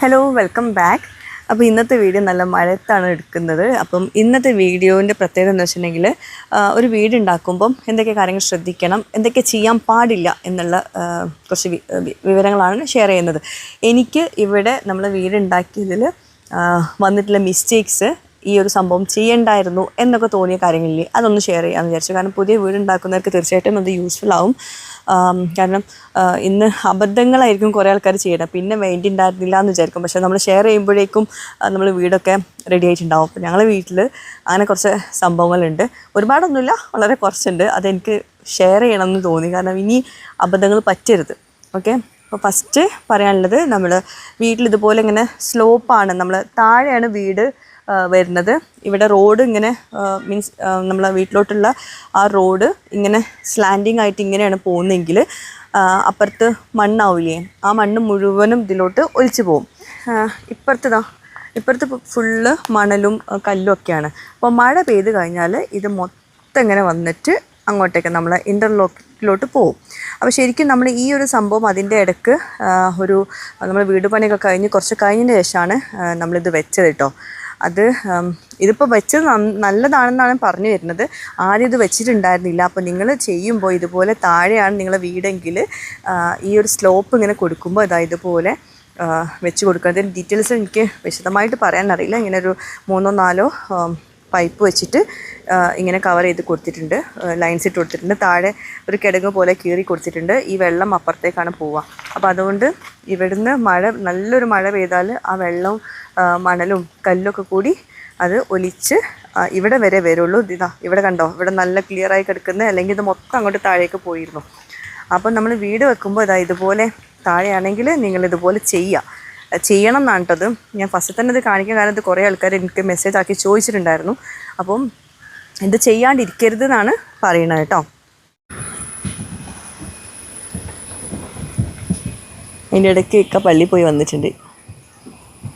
Hello, welcome back. അപ്പോൾ ഇന്നത്തെ video നല്ല മഴയത്താണ് എടുക്കുന്നത്. അപ്പം ഇന്നത്തെ വീഡിയോൻ്റെ പ്രത്യേകത എന്ന് വെച്ചിട്ടുണ്ടെങ്കിൽ ഒരു വീട് ഉണ്ടാക്കുമ്പം എന്തൊക്കെ കാര്യങ്ങൾ ശ്രദ്ധിക്കണം, എന്തൊക്കെ ചെയ്യാൻ പാടില്ല എന്നുള്ള കുറച്ച് വിവരങ്ങളാണ് ഷെയർ ചെയ്യുന്നത്. എനിക്ക് ഇവിടെ നമ്മൾ വീടുണ്ടാക്കിയതിൽ വന്നിട്ടുള്ള മിസ്റ്റേക്സ്, ഈ ഒരു സംഭവം ചെയ്യണ്ടായിരുന്നു എന്നൊക്കെ തോന്നിയ കാര്യങ്ങളില്ലേ, അതൊന്ന് ഷെയർ ചെയ്യാമെന്ന് വിചാരിച്ചു. കാരണം പുതിയ വീടുണ്ടാക്കുന്നവർക്ക് തീർച്ചയായിട്ടും അത് യൂസ്ഫുൾ ആവും. കാരണം ഇന്ന് അബദ്ധങ്ങളായിരിക്കും കുറേ ആൾക്കാർ ചെയ്യണം, പിന്നെ വേണ്ടിയിട്ടുണ്ടായിരുന്നില്ല എന്ന് വിചാരിക്കും. പക്ഷേ നമ്മൾ ഷെയർ ചെയ്യുമ്പോഴേക്കും നമ്മൾ വീടൊക്കെ റെഡി ആയിട്ടുണ്ടാവും. അപ്പോൾ ഞങ്ങളുടെ വീട്ടിൽ അങ്ങനെ കുറച്ച് സംഭവങ്ങളുണ്ട്. ഒരുപാടൊന്നുമില്ല, വളരെ കുറച്ചുണ്ട്. അതെനിക്ക് ഷെയർ ചെയ്യണമെന്ന് തോന്നി, കാരണം ഇനി അബദ്ധങ്ങൾ പറ്റരുത്. ഓക്കെ, അപ്പോൾ ഫസ്റ്റ് പറയാനുള്ളത്, നമ്മൾ വീട്ടിൽ ഇതുപോലെ ഇങ്ങനെ സ്ലോപ്പാണ്, നമ്മൾ താഴെയാണ് വീട് വരുന്നത്. ഇവിടെ റോഡ് ഇങ്ങനെ മീൻസ് നമ്മളെ വീട്ടിലോട്ടുള്ള ആ റോഡ് ഇങ്ങനെ സ്ലാൻഡിങ് ആയിട്ട് ഇങ്ങനെയാണ് പോകുന്നതെങ്കിൽ അപ്പുറത്ത് മണ്ണാവില്ലേ, ആ മണ്ണ് മുഴുവനും ഇതിലോട്ട് ഒലിച്ചു പോകും. ഇപ്പുറത്ത് ഫുള്ള് മണലും കല്ലും ഒക്കെയാണ്. അപ്പോൾ മഴ പെയ്ത് കഴിഞ്ഞാൽ ഇത് മൊത്തം ഇങ്ങനെ വന്നിട്ട് അങ്ങോട്ടേക്ക് നമ്മളെ ഇൻ്റർലോക്കിലോട്ട് പോകും. അപ്പോൾ ശരിക്കും നമ്മൾ ഈ ഒരു സംഭവം അതിൻ്റെ ഇടയ്ക്ക് ഒരു നമ്മൾ വീട് പണിയൊക്കെ കഴിഞ്ഞ് കുറച്ച് കഴിഞ്ഞതിന് ശേഷമാണ് നമ്മളിത് വെച്ചത് കേട്ടോ. ഇതിപ്പോൾ വെച്ചത് നല്ലതാണെന്നാണ് പറഞ്ഞു വരുന്നത്. ആദ്യം ഇത് വെച്ചിട്ടുണ്ടായിരുന്നില്ല. അപ്പോൾ നിങ്ങൾ ചെയ്യുമ്പോൾ ഇതുപോലെ താഴെയാണ് നിങ്ങളെ വീടെങ്കിൽ ഈ ഒരു സ്ലോപ്പ് ഇങ്ങനെ കൊടുക്കുമ്പോൾ ഇതുപോലെ വെച്ച് കൊടുക്കുക. അതിൻ്റെ ഡീറ്റെയിൽസ് എനിക്ക് വിശദമായിട്ട് പറയാനറിയില്ല. ഇങ്ങനെ ഒരു 3-4 പൈപ്പ് വെച്ചിട്ട് ഇങ്ങനെ കവർ ചെയ്ത് കൊടുത്തിട്ടുണ്ട്, ലൈൻസ് ഇട്ട് കൊടുത്തിട്ടുണ്ട്. താഴെ ഒരു കിടങ്ങ് പോലെ കീറി കൊടുത്തിട്ടുണ്ട്. ഈ വെള്ളം അപ്പുറത്തേക്കാണ് പോവുക. അപ്പോൾ അതുകൊണ്ട് ഇവിടുന്ന് നല്ലൊരു മഴ പെയ്താൽ ആ വെള്ളവും മണലും കല്ലൊക്കെ കൂടി അത് ഒലിച്ച് ഇവിടെ വരെ വരുള്ളൂ. ഇവിടെ കണ്ടോ, ഇവിടെ നല്ല ക്ലിയറായി കിടക്കുന്നത്, അല്ലെങ്കിൽ ഇത് മൊത്തം അങ്ങോട്ട് താഴേക്ക് പോയിരുന്നു. അപ്പം നമ്മൾ വീട് വെക്കുമ്പോൾ ഇതുപോലെ താഴെയാണെങ്കിൽ നിങ്ങളിതുപോലെ ചെയ്യണം എന്നാണ് കേട്ടത്. ഞാൻ ഫസ്റ്റ് തന്നെ ഇത് കാണിക്കാൻ കാരണം ഇത് കുറേ ആൾക്കാർ എനിക്ക് മെസ്സേജ് ആക്കി ചോദിച്ചിട്ടുണ്ടായിരുന്നു. അപ്പം ഇത് ചെയ്യാണ്ടിരിക്കരുത് എന്നാണ് പറയണത് കേട്ടോ. അതിൻ്റെ ഇടയ്ക്ക് പള്ളിയിൽ പോയി വന്നിട്ടുണ്ട്.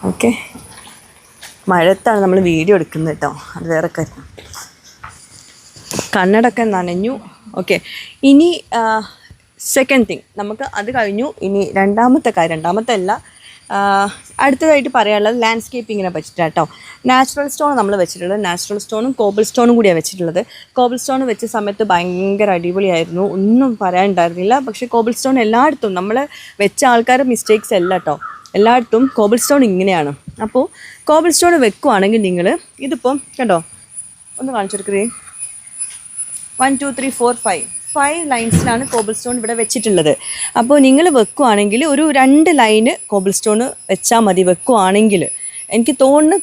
ഓക്കെ, മഴത്താണ് നമ്മൾ വീഡിയോ എടുക്കുന്നത് കേട്ടോ, അത് വേറെ കാര്യം. കണ്ണടൊക്കെ നനഞ്ഞു. ഓക്കെ, ഇനി സെക്കൻഡ് തിങ്, നമുക്ക് അത് കഴിഞ്ഞു. ഇനി രണ്ടാമത്തെ അല്ല, അടുത്തതായിട്ട് പറയാനുള്ളത് ലാൻഡ്സ്കേപ്പിങ്ങിനെ പറ്റിയിട്ടാണ് കേട്ടോ. നാച്ചുറൽ സ്റ്റോൺ നമ്മൾ വെച്ചിട്ടുള്ളത്, നാച്ചുറൽ സ്റ്റോണും കോബിൾ സ്റ്റോണും കൂടിയാണ് വെച്ചിട്ടുള്ളത്. കോബിൾ സ്റ്റോൺ വെച്ച സമയത്ത് ഭയങ്കര അടിപൊളിയായിരുന്നു, ഒന്നും പറയാനുണ്ടായിരുന്നില്ല. പക്ഷേ കോബിൾ സ്റ്റോൺ എല്ലായിടത്തും നമ്മൾ വെച്ച ആൾക്കാരുടെ മിസ്റ്റേക്സ് അല്ല കേട്ടോ, എല്ലായിടത്തും കോബിൾ സ്റ്റോൺ ഇങ്ങനെയാണ്. അപ്പോൾ കോബിൾ സ്റ്റോൺ വെക്കുവാണെങ്കിൽ നിങ്ങൾ ഇതിപ്പം കണ്ടോ, ഒന്ന് കാണിച്ചെടുക്കേ. 1 2 3 4 5 ലൈൻസിലാണ് കോബിൾ സ്റ്റോൺ ഇവിടെ വെച്ചിട്ടുള്ളത്. അപ്പോൾ നിങ്ങൾ വെക്കുവാണെങ്കിൽ ഒരു 2 ലൈന് കോബിൾ സ്റ്റോൺ വെച്ചാൽ മതി. വെക്കുവാണെങ്കിൽ എനിക്ക് തോന്നുന്നു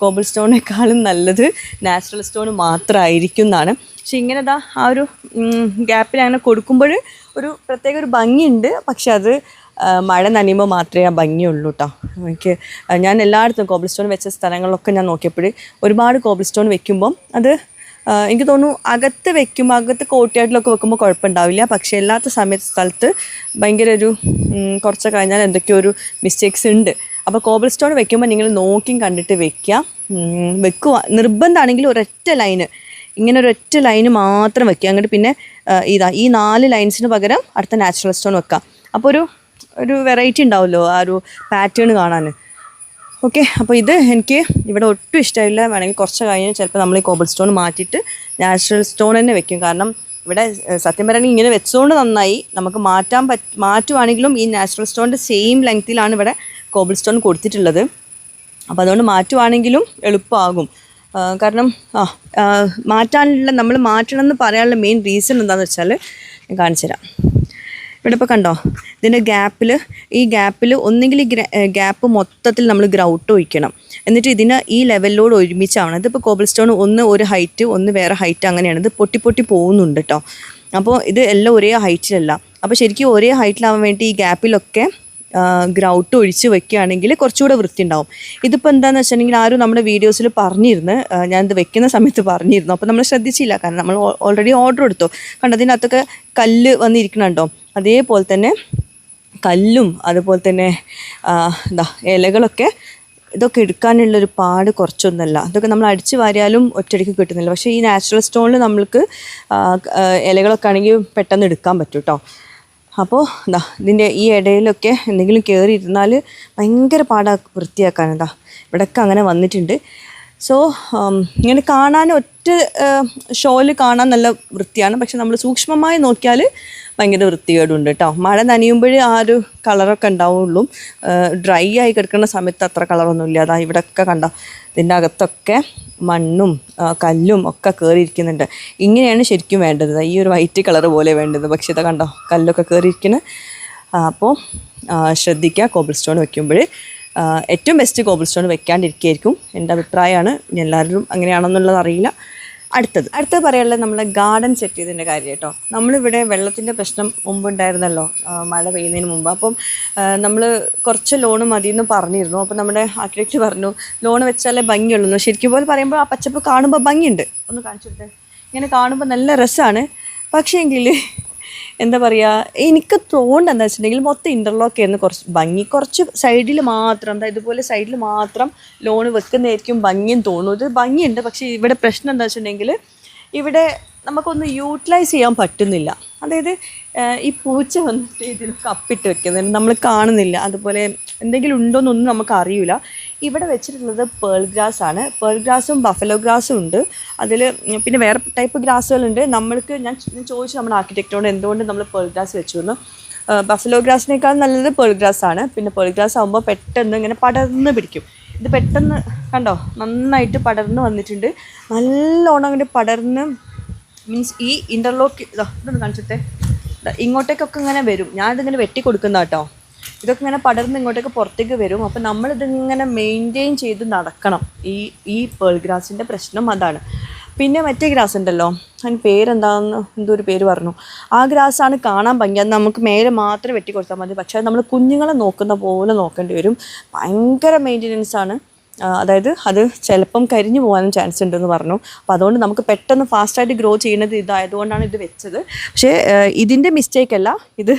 കോബിൾ സ്റ്റോണിനേക്കാളും നല്ലത് നാച്ചുറൽ സ്റ്റോൺ മാത്രമായിരിക്കും എന്നാണ്. പക്ഷെ ഇങ്ങനെ ആ ഒരു ഗ്യാപ്പിൽ അങ്ങനെ കൊടുക്കുമ്പോൾ ഒരു പ്രത്യേക ഒരു ഭംഗിയുണ്ട്. പക്ഷെ അത് മഴ നനയുമ്പോൾ മാത്രമേ ആ ഭംഗിയുള്ളൂ കേട്ടോ. ഞാൻ എല്ലായിടത്തും കോബിൾ സ്റ്റോൺ വെച്ച സ്ഥലങ്ങളിലൊക്കെ ഞാൻ നോക്കിയപ്പോൾ ഒരുപാട് കോബിൾ സ്റ്റോൺ വെക്കുമ്പം അത് എനിക്ക് തോന്നുന്നു അകത്ത് കോട്ടിയാട്ടിലൊക്കെ വെക്കുമ്പോൾ കുഴപ്പമുണ്ടാവില്ല. പക്ഷേ അല്ലാത്ത സ്ഥലത്ത് ഭയങ്കര ഒരു കുറച്ച് കഴിഞ്ഞാൽ എന്തൊക്കെയോ ഒരു മിസ്റ്റേക്സ് ഉണ്ട്. അപ്പോൾ കോബിൾ സ്റ്റോൺ വെക്കുമ്പോൾ നിങ്ങൾ നോക്കിയും കണ്ടിട്ട് വെക്കുക. നിർബന്ധമാണെങ്കിൽ ഇങ്ങനെ ഒരൊറ്റ ലൈന് മാത്രം വെക്കുക. അങ്ങോട്ട് പിന്നെ ഈ 4 ലൈൻസിന് പകരം അടുത്ത നാച്ചുറൽ സ്റ്റോൺ വെക്കാം. അപ്പോൾ ഒരു വെറൈറ്റി ഉണ്ടാവുമല്ലോ, ആ ഒരു പാറ്റേൺ കാണാൻ. ഓക്കെ, അപ്പോൾ ഇത് എനിക്ക് ഇവിടെ ഒട്ടും ഇഷ്ടമില്ല. വേണമെങ്കിൽ കുറച്ച് കഴിഞ്ഞ് ചിലപ്പോൾ നമ്മൾ ഈ കോബിൾ സ്റ്റോൺ മാറ്റിയിട്ട് നാച്ചുറൽ സ്റ്റോൺ തന്നെ വെക്കും. കാരണം ഇവിടെ സത്യം പറയുകയാണെങ്കിൽ ഇങ്ങനെ വെച്ചുകൊണ്ട് നന്നായി. നമുക്ക് മാറ്റുവാണെങ്കിലും ഈ നാച്ചുറൽ സ്റ്റോണിൻ്റെ സെയിം ലെങ്ത്തിലാണ് ഇവിടെ കോബിൾ സ്റ്റോൺ കൊടുത്തിട്ടുള്ളത്. അപ്പോൾ അതുകൊണ്ട് മാറ്റുവാണെങ്കിലും എളുപ്പമാകും. കാരണം നമ്മൾ മാറ്റണം എന്ന് പറയാനുള്ള മെയിൻ റീസൺ എന്താണെന്ന് വെച്ചാൽ ഞാൻ കാണിച്ചു തരാം. ഇവിടെ ഇപ്പോൾ കണ്ടോ, ഇതിൻ്റെ ഈ ഗ്യാപ്പിൽ ഒന്നെങ്കിൽ ഈ ഗ്യാപ്പ് മൊത്തത്തിൽ നമ്മൾ ഗ്രൗട്ട് ഒഴിക്കണം. എന്നിട്ട് ഈ ലെവലിലോട് ഒരുമിച്ചാവണം. ഇതിപ്പോൾ കോബിൾ സ്റ്റോൺ ഒരു ഹൈറ്റ്, ഒന്ന് വേറെ ഹൈറ്റ്, അങ്ങനെയാണ്. ഇത് പൊട്ടി പോകുന്നുണ്ട് കേട്ടോ. അപ്പോൾ ഇത് എല്ലാം ഒരേ ഹൈറ്റിലല്ല. അപ്പോൾ ശരിക്കും ഒരേ ഹൈറ്റിലാവാൻ വേണ്ടി ഈ ഗ്യാപ്പിലൊക്കെ ഗ്രൗട്ട് ഒഴിച്ച് വെക്കുകയാണെങ്കിൽ കുറച്ചുകൂടെ വൃത്തി ഉണ്ടാവും. ഇതിപ്പോൾ എന്താണെന്ന് വെച്ചിട്ടുണ്ടെങ്കിൽ ആരും നമ്മുടെ വീഡിയോസിൽ പറഞ്ഞിരുന്നു, ഞാനിത് വെക്കുന്ന സമയത്ത് പറഞ്ഞിരുന്നു. അപ്പോൾ നമ്മൾ ശ്രദ്ധിച്ചില്ല, കാരണം നമ്മൾ ഓൾറെഡി ഓർഡർ എടുത്തു. കണ്ടതിനകത്തൊക്കെ കല്ല് വന്നിരിക്കണുണ്ടോ, അതേപോലെ തന്നെ കല്ലും അതുപോലെ തന്നെ ഇലകളൊക്കെ, ഇതൊക്കെ എടുക്കാനുള്ളൊരു പാട് കുറച്ചൊന്നുമല്ല. ഇതൊക്കെ നമ്മൾ അടിച്ച് വാരിയാലും ഒറ്റയടിക്ക് കിട്ടുന്നില്ല. പക്ഷേ ഈ നാച്ചുറൽ സ്റ്റോണിൽ നമ്മൾക്ക് ഇലകളൊക്കെ ആണെങ്കിൽ പെട്ടെന്ന് എടുക്കാൻ പറ്റും കേട്ടോ. അപ്പോൾ എന്താ ഇതിൻ്റെ ഈ ഇടയിലൊക്കെ എന്തെങ്കിലും കയറിയിരുന്നാൽ ഭയങ്കര പാടാ വൃത്തിയാക്കാൻ. എന്താ ഇവിടെയൊക്കെ അങ്ങനെ വന്നിട്ടുണ്ട്. സോ ഇങ്ങനെ കാണാൻ ഒറ്റ ഷോയിൽ കാണാൻ നല്ല വൃത്തിയാണ്, പക്ഷെ നമ്മൾ സൂക്ഷ്മമായി നോക്കിയാൽ ഭയങ്കര വൃത്തികേടുണ്ട് കേട്ടോ. മഴ നനയുമ്പോഴേ ആ ഒരു കളറൊക്കെ ഉണ്ടാവുള്ളൂ. ഡ്രൈ ആയി കിടക്കുന്ന സമയത്ത് അത്ര കളറൊന്നുമില്ല. അതാ ഇവിടെയൊക്കെ കണ്ടോ, ഇതിൻ്റെ അകത്തൊക്കെ മണ്ണും കല്ലും ഒക്കെ കയറിയിരിക്കുന്നുണ്ട്. ഇങ്ങനെയാണ് ശരിക്കും വേണ്ടത്, ഈ ഒരു വൈറ്റ് കളർ പോലെ വേണ്ടത്. പക്ഷേ ഇത് കണ്ടോ, കല്ലൊക്കെ കയറിയിരിക്കുന്നത്. അപ്പോൾ ശ്രദ്ധിക്കുക, കോബിൾ സ്റ്റോൺ വെക്കുമ്പോൾ ഏറ്റവും ബെസ്റ്റ് കോബിൾ സ്റ്റോൺ വെക്കാണ്ടിരിക്കുകയായിരിക്കും എൻ്റെ അഭിപ്രായമാണ്. എല്ലാവരും അങ്ങനെയാണെന്നുള്ളത് അറിയില്ല. അടുത്തത് പറയാനുള്ളത് നമ്മളെ ഗാർഡൻ സെറ്റ് ചെയ്തതിൻ്റെ കാര്യം കേട്ടോ. നമ്മളിവിടെ വെള്ളത്തിൻ്റെ പ്രശ്നം മുമ്പുണ്ടായിരുന്നല്ലോ, മഴ പെയ്യുന്നതിന് മുമ്പ്. അപ്പം നമ്മൾ കുറച്ച് ലോണ് മതിയെന്ന് പറഞ്ഞിരുന്നു. അപ്പം നമ്മുടെ ആർക്കിടെക്റ്റ് പറഞ്ഞു ലോണ് വെച്ചാലേ ഭംഗിയുള്ളൂ. ശരിക്കും പോലെ പറയുമ്പോൾ ആ പച്ചപ്പ് കാണുമ്പോൾ ഭംഗിയുണ്ട്. ഒന്ന് കാണിച്ചിട്ട് ഇങ്ങനെ കാണുമ്പോൾ നല്ല രസമാണ്. പക്ഷേ എങ്കിൽ എന്താ പറയുക, എനിക്ക് തോന്നുന്നത് എന്താ വെച്ചിട്ടുണ്ടെങ്കിൽ മൊത്തം ഇൻ്റർലോക്ക് ചെയ്യുന്ന കുറച്ച് ഭംഗി, കുറച്ച് സൈഡിൽ മാത്രം ഇതുപോലെ സൈഡിൽ മാത്രം ലോണ് വെക്കുന്നതായിരിക്കും ഭംഗിയെന്ന് തോന്നുന്നു. ഇത് ഭംഗിയുണ്ട്, പക്ഷേ ഇവിടെ പ്രശ്നം എന്താ വെച്ചിട്ടുണ്ടെങ്കിൽ ഇവിടെ നമുക്കൊന്ന് യൂട്ടിലൈസ് ചെയ്യാൻ പറ്റുന്നില്ല. അതായത് ഈ പൂച്ച വന്നിട്ട് ഇതിനൊക്കെ അപ്പിട്ട് വെക്കുന്നത് നമ്മൾ കാണുന്നില്ല. അതുപോലെ എന്തെങ്കിലും ഉണ്ടോയെന്നൊന്നും നമുക്ക് അറിയില്ല. ഇവിടെ വെച്ചിട്ടുള്ളത് പേൾ ഗ്രാസ് ആണ്. പേൾ ഗ്രാസും ബഫലോ ഗ്രാസും ഉണ്ട്. അതിൽ പിന്നെ വേറെ ടൈപ്പ് ഗ്രാസുകളുണ്ട്. ഞാൻ ചോദിച്ചു നമ്മുടെ ആർക്കിടെക്റ്റോട് എന്തുകൊണ്ട് നമ്മൾ പേൾ ഗ്രാസ് വെച്ചു എന്ന്. ബഫലോ ഗ്രാസിനേക്കാൾ നല്ലത് പേൾ ഗ്രാസ് ആണ്. പിന്നെ പേൾ ഗ്രാസ് ആകുമ്പോൾ പെട്ടെന്ന് ഇങ്ങനെ പടർന്ന് പിടിക്കും. ഇത് പെട്ടെന്ന് കണ്ടോ നന്നായിട്ട് പടർന്ന് വന്നിട്ടുണ്ട്. നല്ലോണം അങ്ങോട്ട് പടർന്ന് മീൻസ് ഈ ഇൻ്റർലോക്ക് ഇതൊന്ന് കാണിച്ചിട്ടേ, ഇങ്ങോട്ടേക്കൊക്കെ ഇങ്ങനെ വരും. ഞാനിതിങ്ങനെ വെട്ടി കൊടുക്കുന്ന കേട്ടോ. ഇതൊക്കെ ഇങ്ങനെ പടർന്ന് ഇങ്ങോട്ടേക്ക് പുറത്തേക്ക് വരും. അപ്പം നമ്മളിതിങ്ങനെ മെയിൻറ്റെയിൻ ചെയ്ത് നടക്കണം. ഈ പേൾ ഗ്രാസിൻ്റെ പ്രശ്നം അതാണ്. പിന്നെ മറ്റേ ഗ്രാസ് ഉണ്ടല്ലോ, അതിന് പേരെന്താണെന്ന് എന്തോ പേര് പറഞ്ഞു. ആ ഗ്രാസാണ് കാണാൻ ഭംഗി. അത് നമുക്ക് മേലെ മാത്രം വെട്ടി കൊടുത്താൽ മതി. പക്ഷേ അത് നമ്മൾ കുഞ്ഞുങ്ങളെ നോക്കുന്ന പോലെ നോക്കേണ്ടി വരും. ഭയങ്കര മെയിൻ്റെനൻസ് ആണ്. അതായത് അത് ചിലപ്പം കരിഞ്ഞു പോകാനും ചാൻസ് ഉണ്ടെന്ന് പറഞ്ഞു. അപ്പോൾ അതുകൊണ്ട് നമുക്ക് പെട്ടെന്ന് ഫാസ്റ്റായിട്ട് ഗ്രോ ചെയ്യുന്നത് ഇതായതുകൊണ്ടാണ് ഇത് വെച്ചത്. പക്ഷേ ഇതിൻ്റെ മിസ്റ്റേക്ക് അല്ല, ഇത്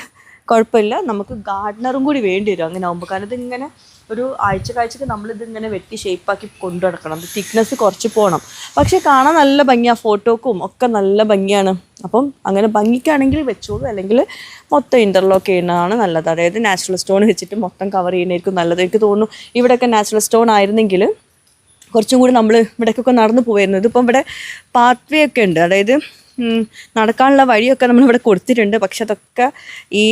കുഴപ്പമില്ല. നമുക്ക് ഗാർഡനറും കൂടി വേണ്ടി വരും അങ്ങനെ ആകുമ്പോൾ. കാരണം ഇതിങ്ങനെ ഒരു ആഴ്ചക്ക് നമ്മളിതിങ്ങനെ വെട്ടി ഷേപ്പാക്കി കൊണ്ടു നടക്കണം. തിക്നെസ് കുറച്ച് പോകണം. പക്ഷേ കാണാൻ നല്ല ഭംഗിയാണ്, ഫോട്ടോക്കും ഒക്കെ നല്ല ഭംഗിയാണ്. അപ്പം അങ്ങനെ ഭംഗിക്കാണെങ്കിൽ വെച്ചോളൂ, അല്ലെങ്കിൽ മൊത്തം ഇൻ്റർലോക്ക് ചെയ്യുന്നതാണ് നല്ലത്. അതായത് നാച്ചുറൽ സ്റ്റോൺ വെച്ചിട്ട് മൊത്തം കവർ ചെയ്യുന്നതായിരിക്കും നല്ലത്. എനിക്ക് തോന്നുന്നു ഇവിടെയൊക്കെ നാച്ചുറൽ സ്റ്റോൺ ആയിരുന്നെങ്കിൽ കുറച്ചും കൂടി നമ്മൾ ഇവിടേക്കൊക്കെ നടന്നു പോയിരുന്നു. ഇതിപ്പം ഇവിടെ പാത്വേ ഒക്കെ ഉണ്ട്, അതായത് നടക്കാനുള്ള വഴിയൊക്കെ നമ്മളിവിടെ കൊടുത്തിട്ടുണ്ട്. പക്ഷെ അതൊക്കെ ഈ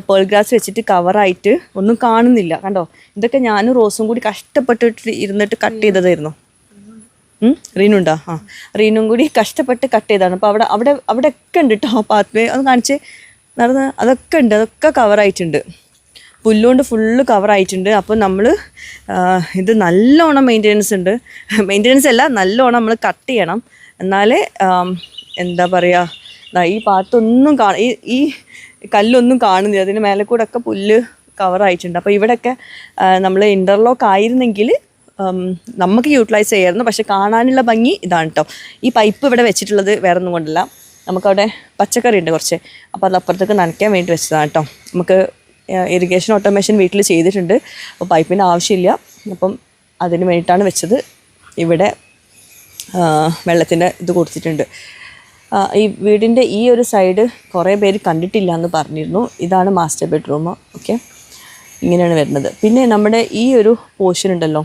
പേൾ ഗ്രാസ് വെച്ചിട്ട് കവറായിട്ട് ഒന്നും കാണുന്നില്ല. കണ്ടോ, ഇതൊക്കെ ഞാനും റോസും കൂടി കഷ്ടപ്പെട്ടിട്ട് ഇരുന്നിട്ട് കട്ട് ചെയ്തതായിരുന്നു. റീനുണ്ടോ? റീനും കൂടി കഷ്ടപ്പെട്ട് കട്ട് ചെയ്തതാണ്. അപ്പോൾ അവിടെയൊക്കെ ഉണ്ട് കേട്ടോ പാത്വേ. അത് കാണിച്ച് നടന്ന് അതൊക്കെ ഉണ്ട്, അതൊക്കെ കവറായിട്ടുണ്ട്, പുല്ലുകൊണ്ട് ഫുള്ള് കവറായിട്ടുണ്ട്. അപ്പോൾ നമ്മൾ ഇത് നല്ലോണം മെയിൻ്റെനൻസ് ഉണ്ട്. മെയിൻ്റെനൻസ് അല്ല, നല്ലോണം നമ്മൾ കട്ട് ചെയ്യണം. എന്നാലേ എന്താ പറയുക, ഈ പാത്തൊന്നും ഈ കല്ലൊന്നും കാണുന്നില്ല. അതിന് മേലെ കൂടെ ഒക്കെ പുല്ല് കവറായിട്ടുണ്ട്. അപ്പോൾ ഇവിടെയൊക്കെ നമ്മൾ ഇൻ്റർലോക്ക് ആയിരുന്നെങ്കിൽ നമുക്ക് യൂട്ടിലൈസ് ചെയ്യായിരുന്നു. പക്ഷെ കാണാനുള്ള ഭംഗി ഇതാണ് കേട്ടോ. ഈ പൈപ്പ് ഇവിടെ വെച്ചിട്ടുള്ളത് വേറെ ഒന്നും കൊണ്ടല്ല, നമുക്കവിടെ പച്ചക്കറി ഉണ്ട് കുറച്ച്, അപ്പോൾ അത് അപ്പുറത്തേക്ക് നനയ്ക്കാൻ വേണ്ടി വെച്ചതാണ് കേട്ടോ. നമുക്ക് ഇറിഗേഷൻ ഓട്ടോമേഷൻ വീട്ടിൽ ചെയ്തിട്ടുണ്ട്, അപ്പോൾ പൈപ്പിൻ്റെ ആവശ്യമില്ല. അപ്പം അതിന് വേണ്ടിയിട്ടാണ് വെച്ചത്. ഇവിടെ വെള്ളത്തിൻ്റെ ഇത് കൊടുത്തിട്ടുണ്ട്. ഈ വീടിൻ്റെ ഈ ഒരു സൈഡ് കുറേ പേര് കണ്ടിട്ടില്ല എന്ന് പറഞ്ഞിരുന്നു. ഇതാണ് മാസ്റ്റർ ബെഡ്റൂം. ഓക്കെ, ഇങ്ങനെയാണ് വരുന്നത്. പിന്നെ നമ്മുടെ ഈ ഒരു പോർഷൻ ഉണ്ടല്ലോ,